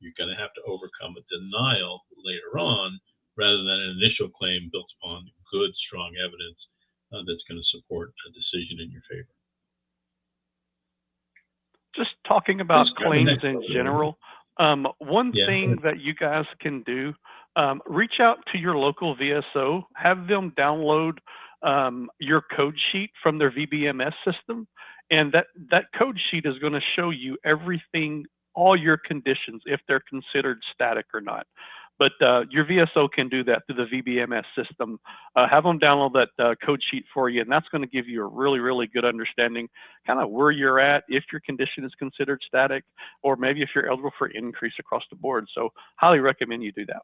you're going to have to overcome a denial later on rather than an initial claim built upon good, strong evidence that's going to support a decision in your favor. Just talking about claims in general, one thing that you guys can do, reach out to your local VSO, have them download your code sheet from their VBMS system, and that code sheet is going to show you everything, all your conditions, if they're considered static or not. But your VSO can do that through the VBMS system. Have them download that code sheet for you, and that's going to give you a really, really good understanding kind of where you're at, if your condition is considered static, or maybe if you're eligible for increase across the board. So highly recommend you do that.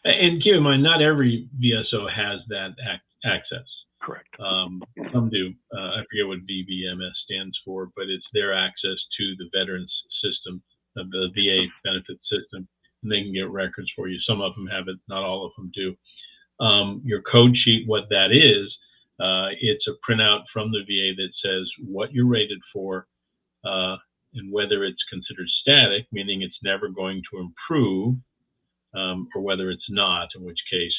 And keep in mind, not every VSO has that access. Correct. Some do. I forget what VBMS stands for, but it's their access to the veterans system, the VA benefit system, and they can get records for you. Some of them have it, not all of them do. Your code sheet, what that is, it's a printout from the VA that says what you're rated for and whether it's considered static, meaning it's never going to improve, or whether it's not, in which case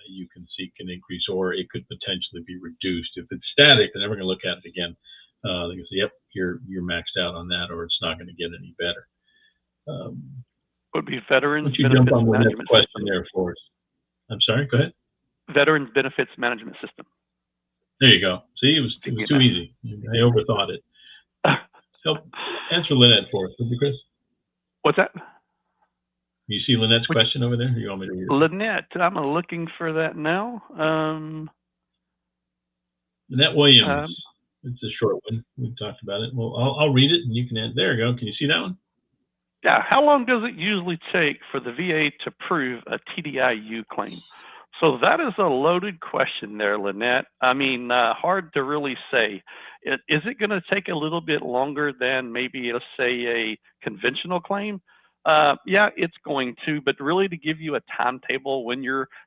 you can seek an increase, or it could potentially be reduced. If it's static, they're never going to look at it again. They can say, yep, you're maxed out on that, or it's not going to get any better. Would be Veterans Benefits Management question System. there for us. I'm sorry, go ahead. Veterans Benefits Management System. There you go. See, it was too easy. I overthought it. Help answer Lynette for us, would you, Chris? What's that? You see Lynette's question over there? Or you want me to read it? Lynette, I'm looking for that now. Lynette Williams. It's a short one. We've talked about it. Well, I'll read it and you can add. There you go. Can you see that one? Yeah. How long does it usually take for the VA to prove a TDIU claim? So that is a loaded question there, Lynette. I mean, hard to really say. Is it going to take a little bit longer than maybe, let's say, a conventional claim? Yeah, it's going to, but really to give you a timetable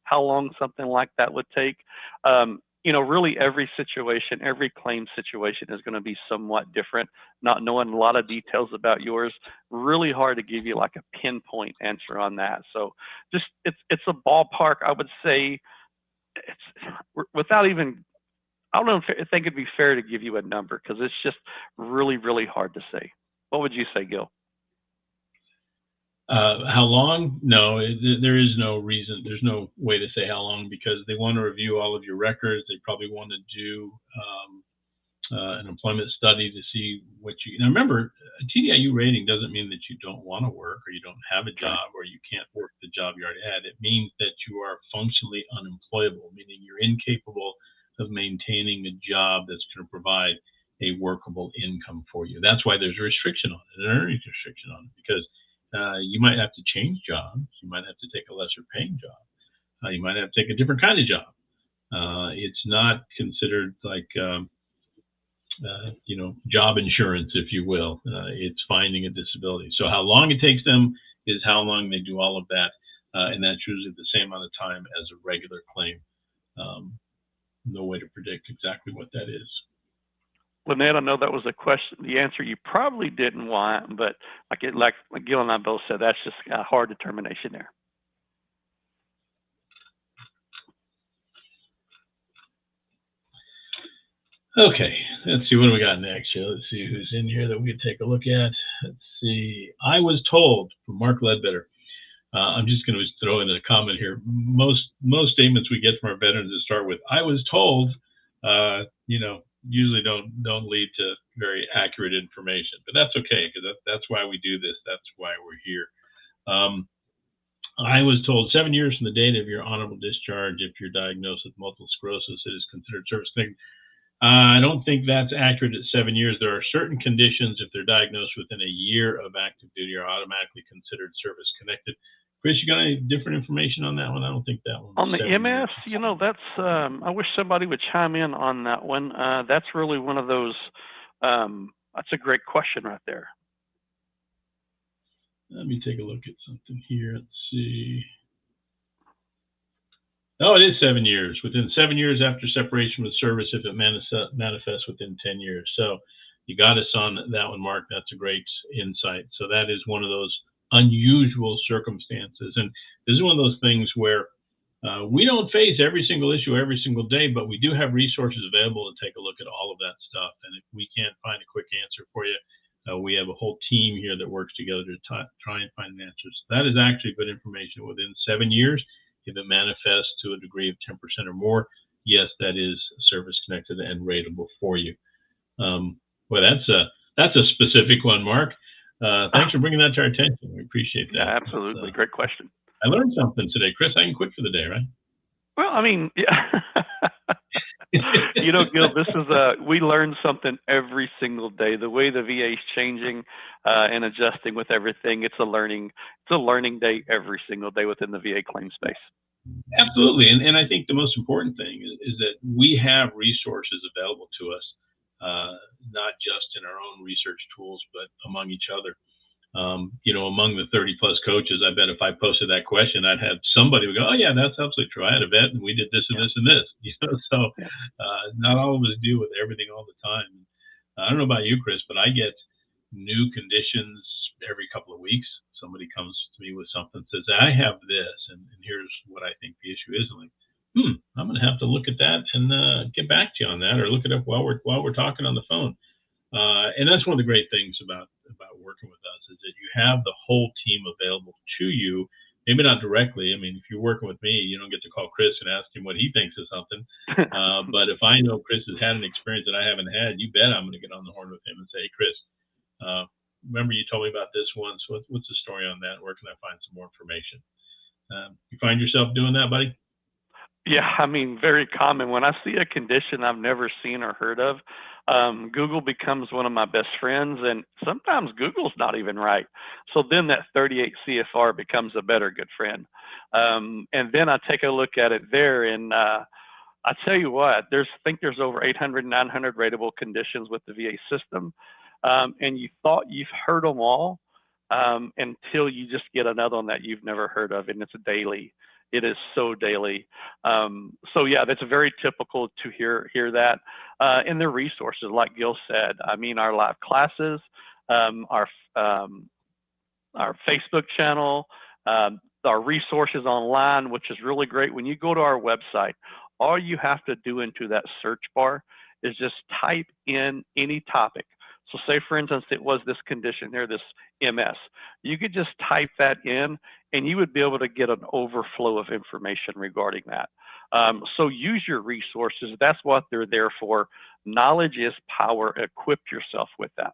how long something like that would take, really every situation, every claim situation is going to be somewhat different. Not knowing a lot of details about yours, really hard to give you like a pinpoint answer on that. So just it's a ballpark. I would say without even, I don't know if I think it'd be fair to give you a number because it's just really, really hard to say. What would you say, Gil? How long? No, there is no reason. There's no way to say how long because they want to review all of your records. They probably want to do an employment study to see what you. Now remember, a TDIU rating doesn't mean that you don't want to work or you don't have a job or you can't work the job you already had. It means that you are functionally unemployable, meaning you're incapable of maintaining a job that's going to provide a workable income for you. That's why there's a restriction on it, an earnings restriction on it, because you might have to change jobs. You might have to take a lesser paying job. You might have to take a different kind of job. It's not considered like, job insurance, if you will. It's finding a disability. So how long it takes them is how long they do all of that. And that's usually the same amount of time as a regular claim. No way to predict exactly what that is. Lynette, I know that was a question, the answer you probably didn't want, but like Gil and I both said, that's just a hard determination there. Okay, let's see what do we got next here. Let's see who's in here that we could take a look at. Let's see. I was told from Mark Ledbetter. I'm just going to throw in a comment here. Most statements we get from our veterans that start with "I was told," usually don't lead to very accurate information, but that's okay because that's why we do this. That's why we're here. I was told 7 years from the date of your honorable discharge, if you're diagnosed with multiple sclerosis, it is considered service connected. I don't think that's accurate at 7 years. There are certain conditions, if they're diagnosed within a year of active duty, are automatically considered service connected. Chris, you got any different information on that one? I don't think that one. On the MS, that's, I wish somebody would chime in on that one. That's really one of those, that's a great question right there. Let me take a look at something here. Let's see. Oh, it is 7 years. Within 7 years after separation with service, if it manifests within 10 years. So you got us on that one, Mark. That's a great insight. So that is one of those unusual circumstances. And this is one of those things where we don't face every single issue every single day, but we do have resources available to take a look at all of that stuff. And if we can't find a quick answer for you, we have a whole team here that works together to try and find answers. That is actually good information. Within 7 years, if it manifests to a degree of 10% or more, yes, that is service connected and rateable for you. Well, that's a specific one, Mark. Thanks for bringing that to our attention. We appreciate that. Yeah, absolutely. Great question. I learned something today. Chris, I can quit for the day, right? Well, I mean, yeah. Gil, this is we learn something every single day. The way the VA is changing and adjusting with everything, it's a learning day every single day within the VA claim space. Absolutely, and I think the most important thing is that we have resources available to us, not just in our own research tools, but among each other. Among the 30 plus coaches, I bet if I posted that question, I'd have somebody would go, "Oh yeah, that's absolutely true. I had a vet and we did this and this and this." So not all of us deal with everything all the time. I don't know about you, Chris, but I get new conditions every couple of weeks. Somebody comes to me with something, says, "I have this, and here's what I think the issue is." I'm like, I'm going to have to look at that and get back to you on that, or look it up while we're talking on the phone. And that's one of the great things about working with us is that you have the whole team available to you. Maybe not directly. I mean, if you're working with me, you don't get to call Chris and ask him what he thinks of something. But if I know Chris has had an experience that I haven't had, you bet I'm going to get on the horn with him and say, "Hey, Chris, remember you told me about this once. What's the story on that? Where can I find some more information? You find yourself doing that, buddy? Yeah, I mean, very common. When I see a condition I've never seen or heard of, Google becomes one of my best friends, and sometimes Google's not even right. So then that 38 CFR becomes a better good friend. And then I take a look at it there, and I tell you what, I think there's over 800, 900 rateable conditions with the VA system, and you thought you've heard them all until you just get another one that you've never heard of, and it's daily. It is so daily. So yeah, that's very typical to hear that. And the resources, like Gil said, I mean, our live classes, our Facebook channel, our resources online, which is really great. When you go to our website, all you have to do into that search bar is just type in any topic. So say, for instance, it was this condition here, this MS. You could just type that in, and you would be able to get an overflow of information regarding that. So use your resources. That's what they're there for. Knowledge is power. Equip yourself with that.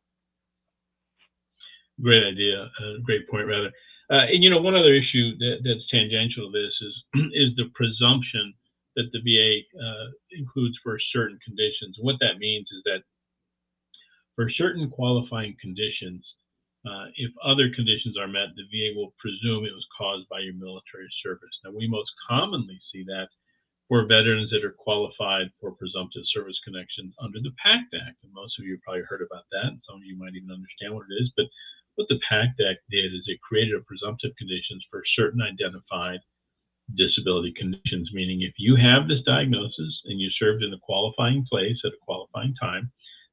Great idea. Great point, rather. And you know, one other issue that's tangential to this is the presumption that the VA includes for certain conditions. And what that means is that for certain qualifying conditions, if other conditions are met, the VA will presume it was caused by your military service. Now, we most commonly see that for veterans that are qualified for presumptive service connections under the PACT Act. And most of you have probably heard about that, and some of you might even understand what it is. But what the PACT Act did is it created a presumptive conditions for certain identified disability conditions, meaning if you have this diagnosis and you served in a qualifying place at a qualifying time,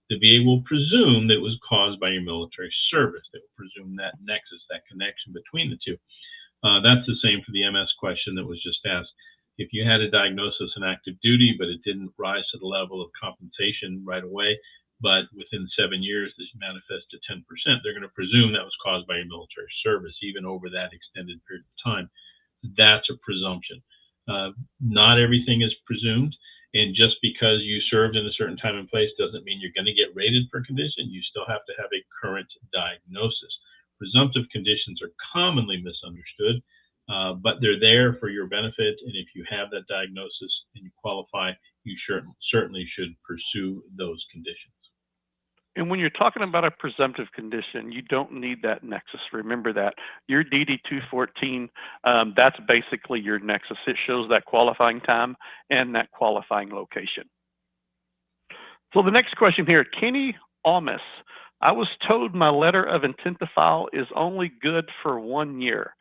the VA will presume that it was caused by your military service. They will presume that nexus, that connection between the two. That's the same for the MS question that was just asked. If you had a diagnosis in active duty, but it didn't rise to the level of compensation right away, but within 7 years this manifests to 10%, they're going to presume that was caused by your military service, even over that extended period of time. That's a presumption. Not everything is presumed. And just because you served in a certain time and place doesn't mean you're going to get rated for a condition. You still have to have a current diagnosis. Presumptive conditions are commonly misunderstood, but they're there for your benefit. And if you have that diagnosis and you qualify, you certainly should pursue those conditions. And when you're talking about a presumptive condition, you don't need that nexus. Remember that. Your DD 214, that's basically your nexus. It shows that qualifying time and that qualifying location. So the next question here, Kenny Almus. I was told my letter of intent to file is only good for 1 year.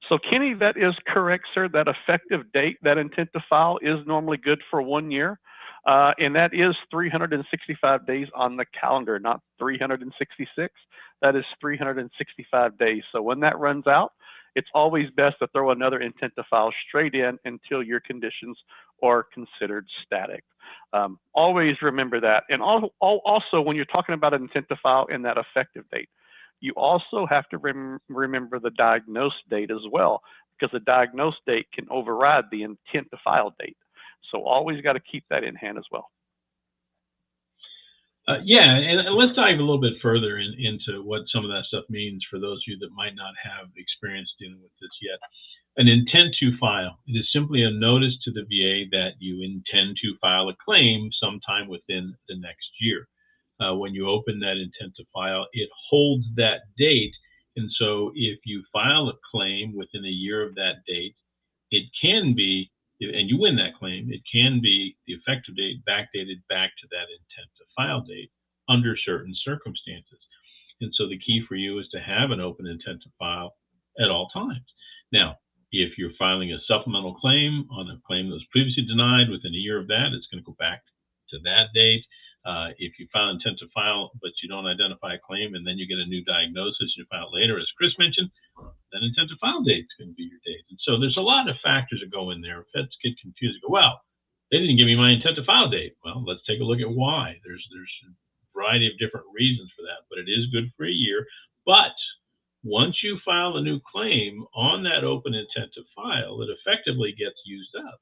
So Kenny, that is correct, sir. That effective date, that intent to file is normally good for 1 year. And that is 365 days on the calendar, not 366. That is 365 days. So when that runs out, it's always best to throw another intent to file straight in until your conditions are considered static. Always remember that. And also, when you're talking about an intent to file and that effective date, you also have to remember the diagnosed date as well, because the diagnosed date can override the intent to file date. So always got to keep that in hand as well. Yeah, and let's dive a little bit further into what some of that stuff means for those of you that might not have experience dealing with this yet. An intent to file. It is simply a notice to the VA that you intend to file a claim sometime within the next year. When you open that intent to file, it holds that date. And so if you file a claim within a year of that date, it can be, and you win that claim, it can be the effective date backdated back to that intent to file date under certain circumstances. And so the key for you is to have an open intent to file at all times. Now, if you're filing a supplemental claim on a claim that was previously denied within a year of that, it's going to go back to that date. If you file intent to file, but you don't identify a claim, and then you get a new diagnosis, you file it later, as Chris mentioned, then intent to file date is going to be your date. And so there's a lot of factors that go in there. Vets get confused and go, well, they didn't give me my intent to file date. Well, let's take a look at why. There's a variety of different reasons for that, but it is good for a year. But once you file a new claim on that open intent to file, it effectively gets used up.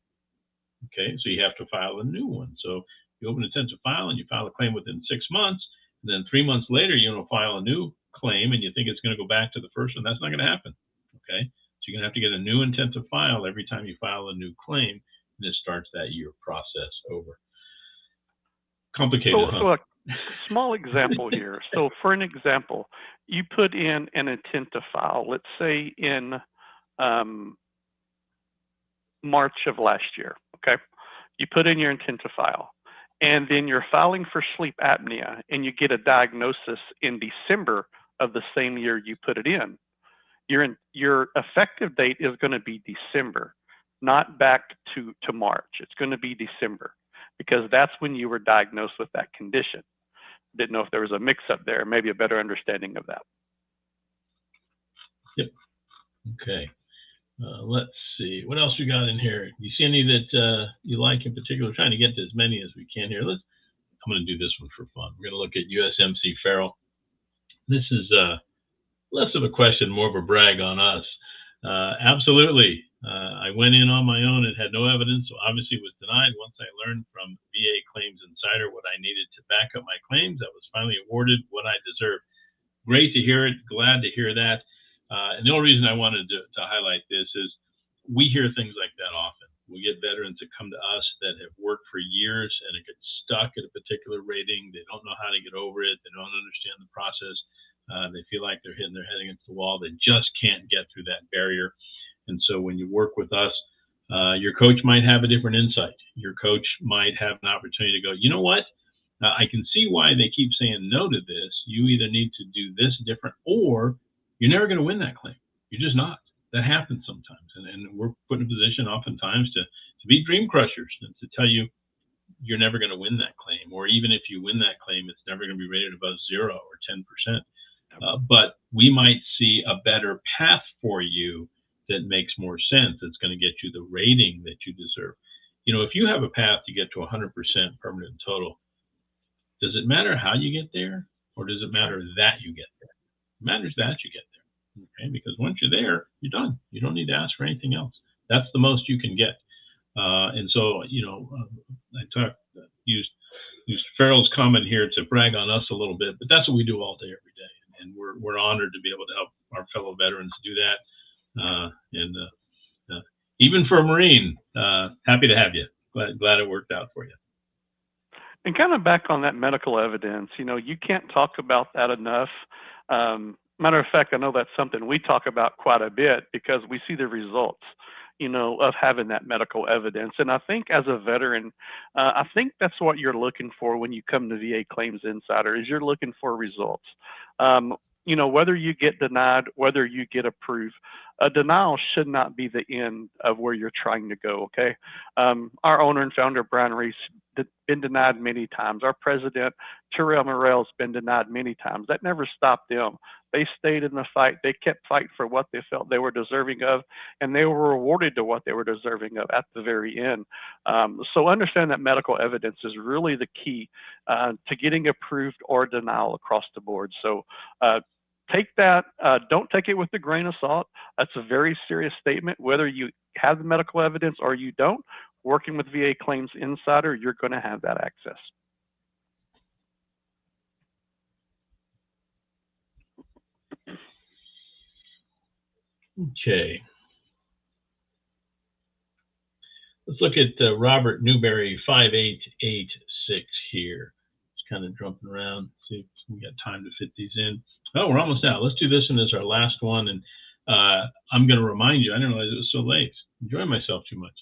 Okay, so you have to file a new one. So you open intent to file and you file a claim within 6 months, and then 3 months later, you file a new claim and you think it's going to go back to the first one, that's not going to happen. Okay. So you're going to have to get a new intent to file every time you file a new claim, and it starts that year process over. Complicated, So, huh? so a small example here. So for an example, you put in an intent to file, let's say in March of last year, okay? You put in your intent to file, and then you're filing for sleep apnea, and you get a diagnosis in December of the same year you put it in. Your effective date is going to be December, not back to March. It's going to be December, because that's when you were diagnosed with that condition. Didn't know if there was a mix-up there, maybe a better understanding of that. Yep. Okay. Let's see. What else we got in here? You see any that you like in particular? We're trying to get to as many as we can here. I'm going to do this one for fun. We're going to look at USMC Farrell. This is less of a question, more of a brag on us. Absolutely. I went in on my own and had no evidence, so obviously was denied. Once I learned from VA Claims Insider what I needed to back up my claims, I was finally awarded what I deserved. Great to hear it. Glad to hear that. And the only reason I wanted to highlight this is we hear things like that often. We get veterans that come to us that have worked for years and it gets stuck at a particular rating. They don't know how to get over it. They don't understand the process. They feel like they're hitting their head against the wall. They just can't get through that barrier. And so when you work with us, your coach might have a different insight. Your coach might have an opportunity to go, you know what? I can see why they keep saying no to this. You either need to do this different, or you're never going to win that claim. You're just not. That happens sometimes. And we're put in a position oftentimes to be dream crushers and to tell you you're never going to win that claim. Or even if you win that claim, it's never going to be rated above 0 or 10%. But we might see a better path for you that makes more sense. That's going to get you the rating that you deserve. You know, if you have a path to get to 100% permanent and total, does it matter how you get there, or does it matter that you get there? It matters that you get there, okay? Because once you're there, you're done. You don't need to ask for anything else. That's the most you can get. And so, you know, I used Farrell's comment here to brag on us a little bit, but that's what we do all day, every day. And we're honored to be able to help our fellow veterans do that. Even for a Marine, happy to have you. Glad it worked out for you. And kind of back on that medical evidence, you know, you can't talk about that enough. Matter of fact, I know that's something we talk about quite a bit because we see the results, you know, of having that medical evidence. And I think as a veteran, I think that's what you're looking for when you come to VA Claims Insider, is you're looking for results. You know, whether you get denied, whether you get approved, a denial should not be the end of where you're trying to go, okay? Our owner and founder, Brian Reese, been denied many times. Our president, Terrell Morrell's been denied many times. That never stopped them. They stayed in the fight. They kept fighting for what they felt they were deserving of, and they were rewarded to what they were deserving of at the very end. So understand that medical evidence is really the key to getting approved or denial across the board. So take that, don't take it with a grain of salt. That's a very serious statement. Whether you have the medical evidence or you don't, working with VA Claims Insider, you're going to have that access. Okay. Let's look at Robert Newberry 5886 here. Just kind of jumping around, see if we got time to fit these in. Oh, we're almost out. Let's do this one as our last one. And I'm going to remind you, I didn't realize it was so late. Enjoying myself too much.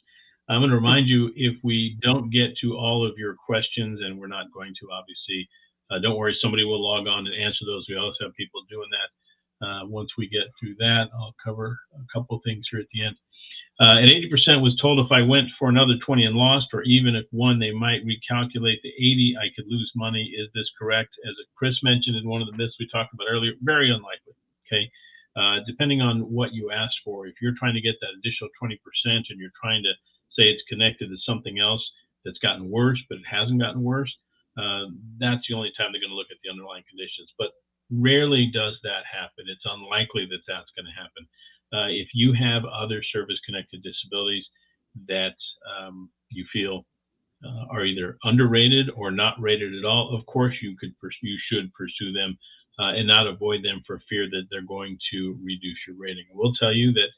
I'm going to remind you, if we don't get to all of your questions, and we're not going to, obviously, don't worry, somebody will log on and answer those. We always have people doing that. Once we get through that, I'll cover a couple of things here at the end. And 80% was told if I went for another 20 and lost, or even if won, they might recalculate the 80. I could lose money. Is this correct? As Chris mentioned in one of the myths we talked about earlier, very unlikely. Okay. Depending on what you asked for, if you're trying to get that additional 20% and you're trying to say it's connected to something else that's gotten worse, but it hasn't gotten worse, that's the only time they're going to look at the underlying conditions. But rarely does that happen. It's unlikely that that's going to happen. If you have other service-connected disabilities that you feel are either underrated or not rated at all, of course you should pursue them and not avoid them for fear that they're going to reduce your rating. And we'll tell you that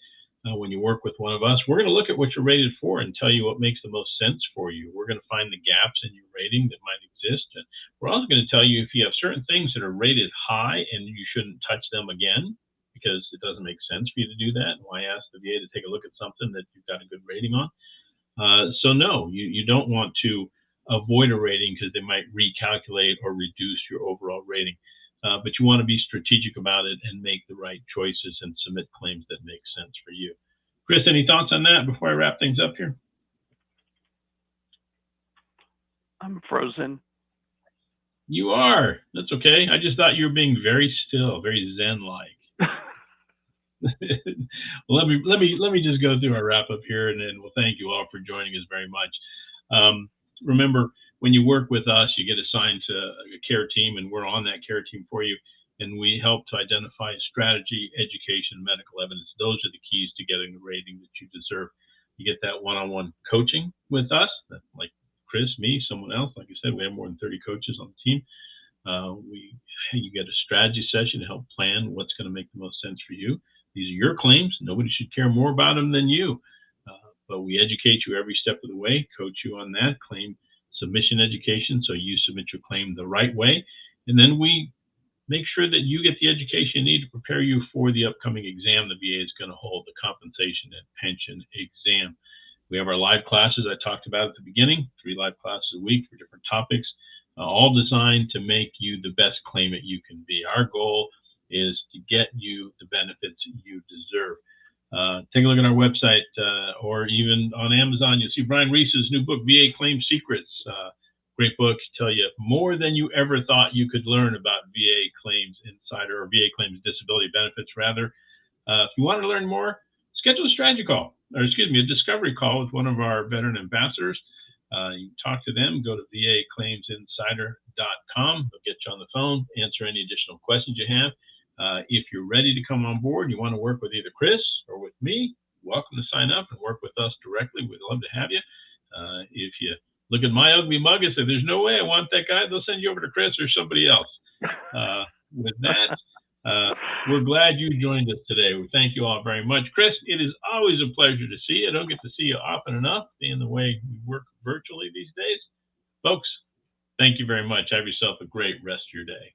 when you work with one of us, we're going to look at what you're rated for and tell you what makes the most sense for you. We're going to find the gaps in your rating that might exist. And we're also going to tell you if you have certain things that are rated high and you shouldn't touch them again because it doesn't make sense for you to do that. And why ask the VA to take a look at something that you've got a good rating on? So no, you don't want to avoid a rating because they might recalculate or reduce your overall rating. But you want to be strategic about it and make the right choices and submit claims that make sense for you. Chris, any thoughts on that before I wrap things up here? I'm frozen. You are. That's okay. I just thought you were being very still, very Zen-like. Well, let me just go through our wrap up here, and then we'll thank you all for joining us very much. Remember, when you work with us, you get assigned to a care team, and we're on that care team for you. And we help to identify strategy, education, medical evidence. Those are the keys to getting the rating that you deserve. You get that one-on-one coaching with us, like Chris, me, someone else. Like I said, we have more than 30 coaches on the team. You get a strategy session to help plan what's going to make the most sense for you. These are your claims. Nobody should care more about them than you. But we educate you every step of the way, coach you on that, claim submission education, so you submit your claim the right way. And then we make sure that you get the education you need to prepare you for the upcoming exam the VA is going to hold, the compensation and pension exam. We have our live classes I talked about at the beginning, 3 live classes a week for different topics, all designed to make you the best claimant you can be. Our goal is to get you the benefits you deserve. Take a look at our website or even on Amazon. You'll see Brian Reese's new book, VA Claim Secrets. Great book, tell you more than you ever thought you could learn about VA Claims Insider, or VA Claims Disability Benefits, rather. If you want to learn more, schedule a strategy call, or a discovery call with one of our veteran ambassadors. You can talk to them, go to vaclaimsinsider.com. They'll get you on the phone, answer any additional questions you have. If you're ready to come on board, you want to work with either Chris or with me, welcome to sign up and work with us directly. We'd love to have you. If you look at my ugly mug and say, there's no way I want that guy, they'll send you over to Chris or somebody else. With that, we're glad you joined us today. We thank you all very much. Chris, it is always a pleasure to see you. I don't get to see you often enough, being the way we work virtually these days. Folks, thank you very much. Have yourself a great rest of your day.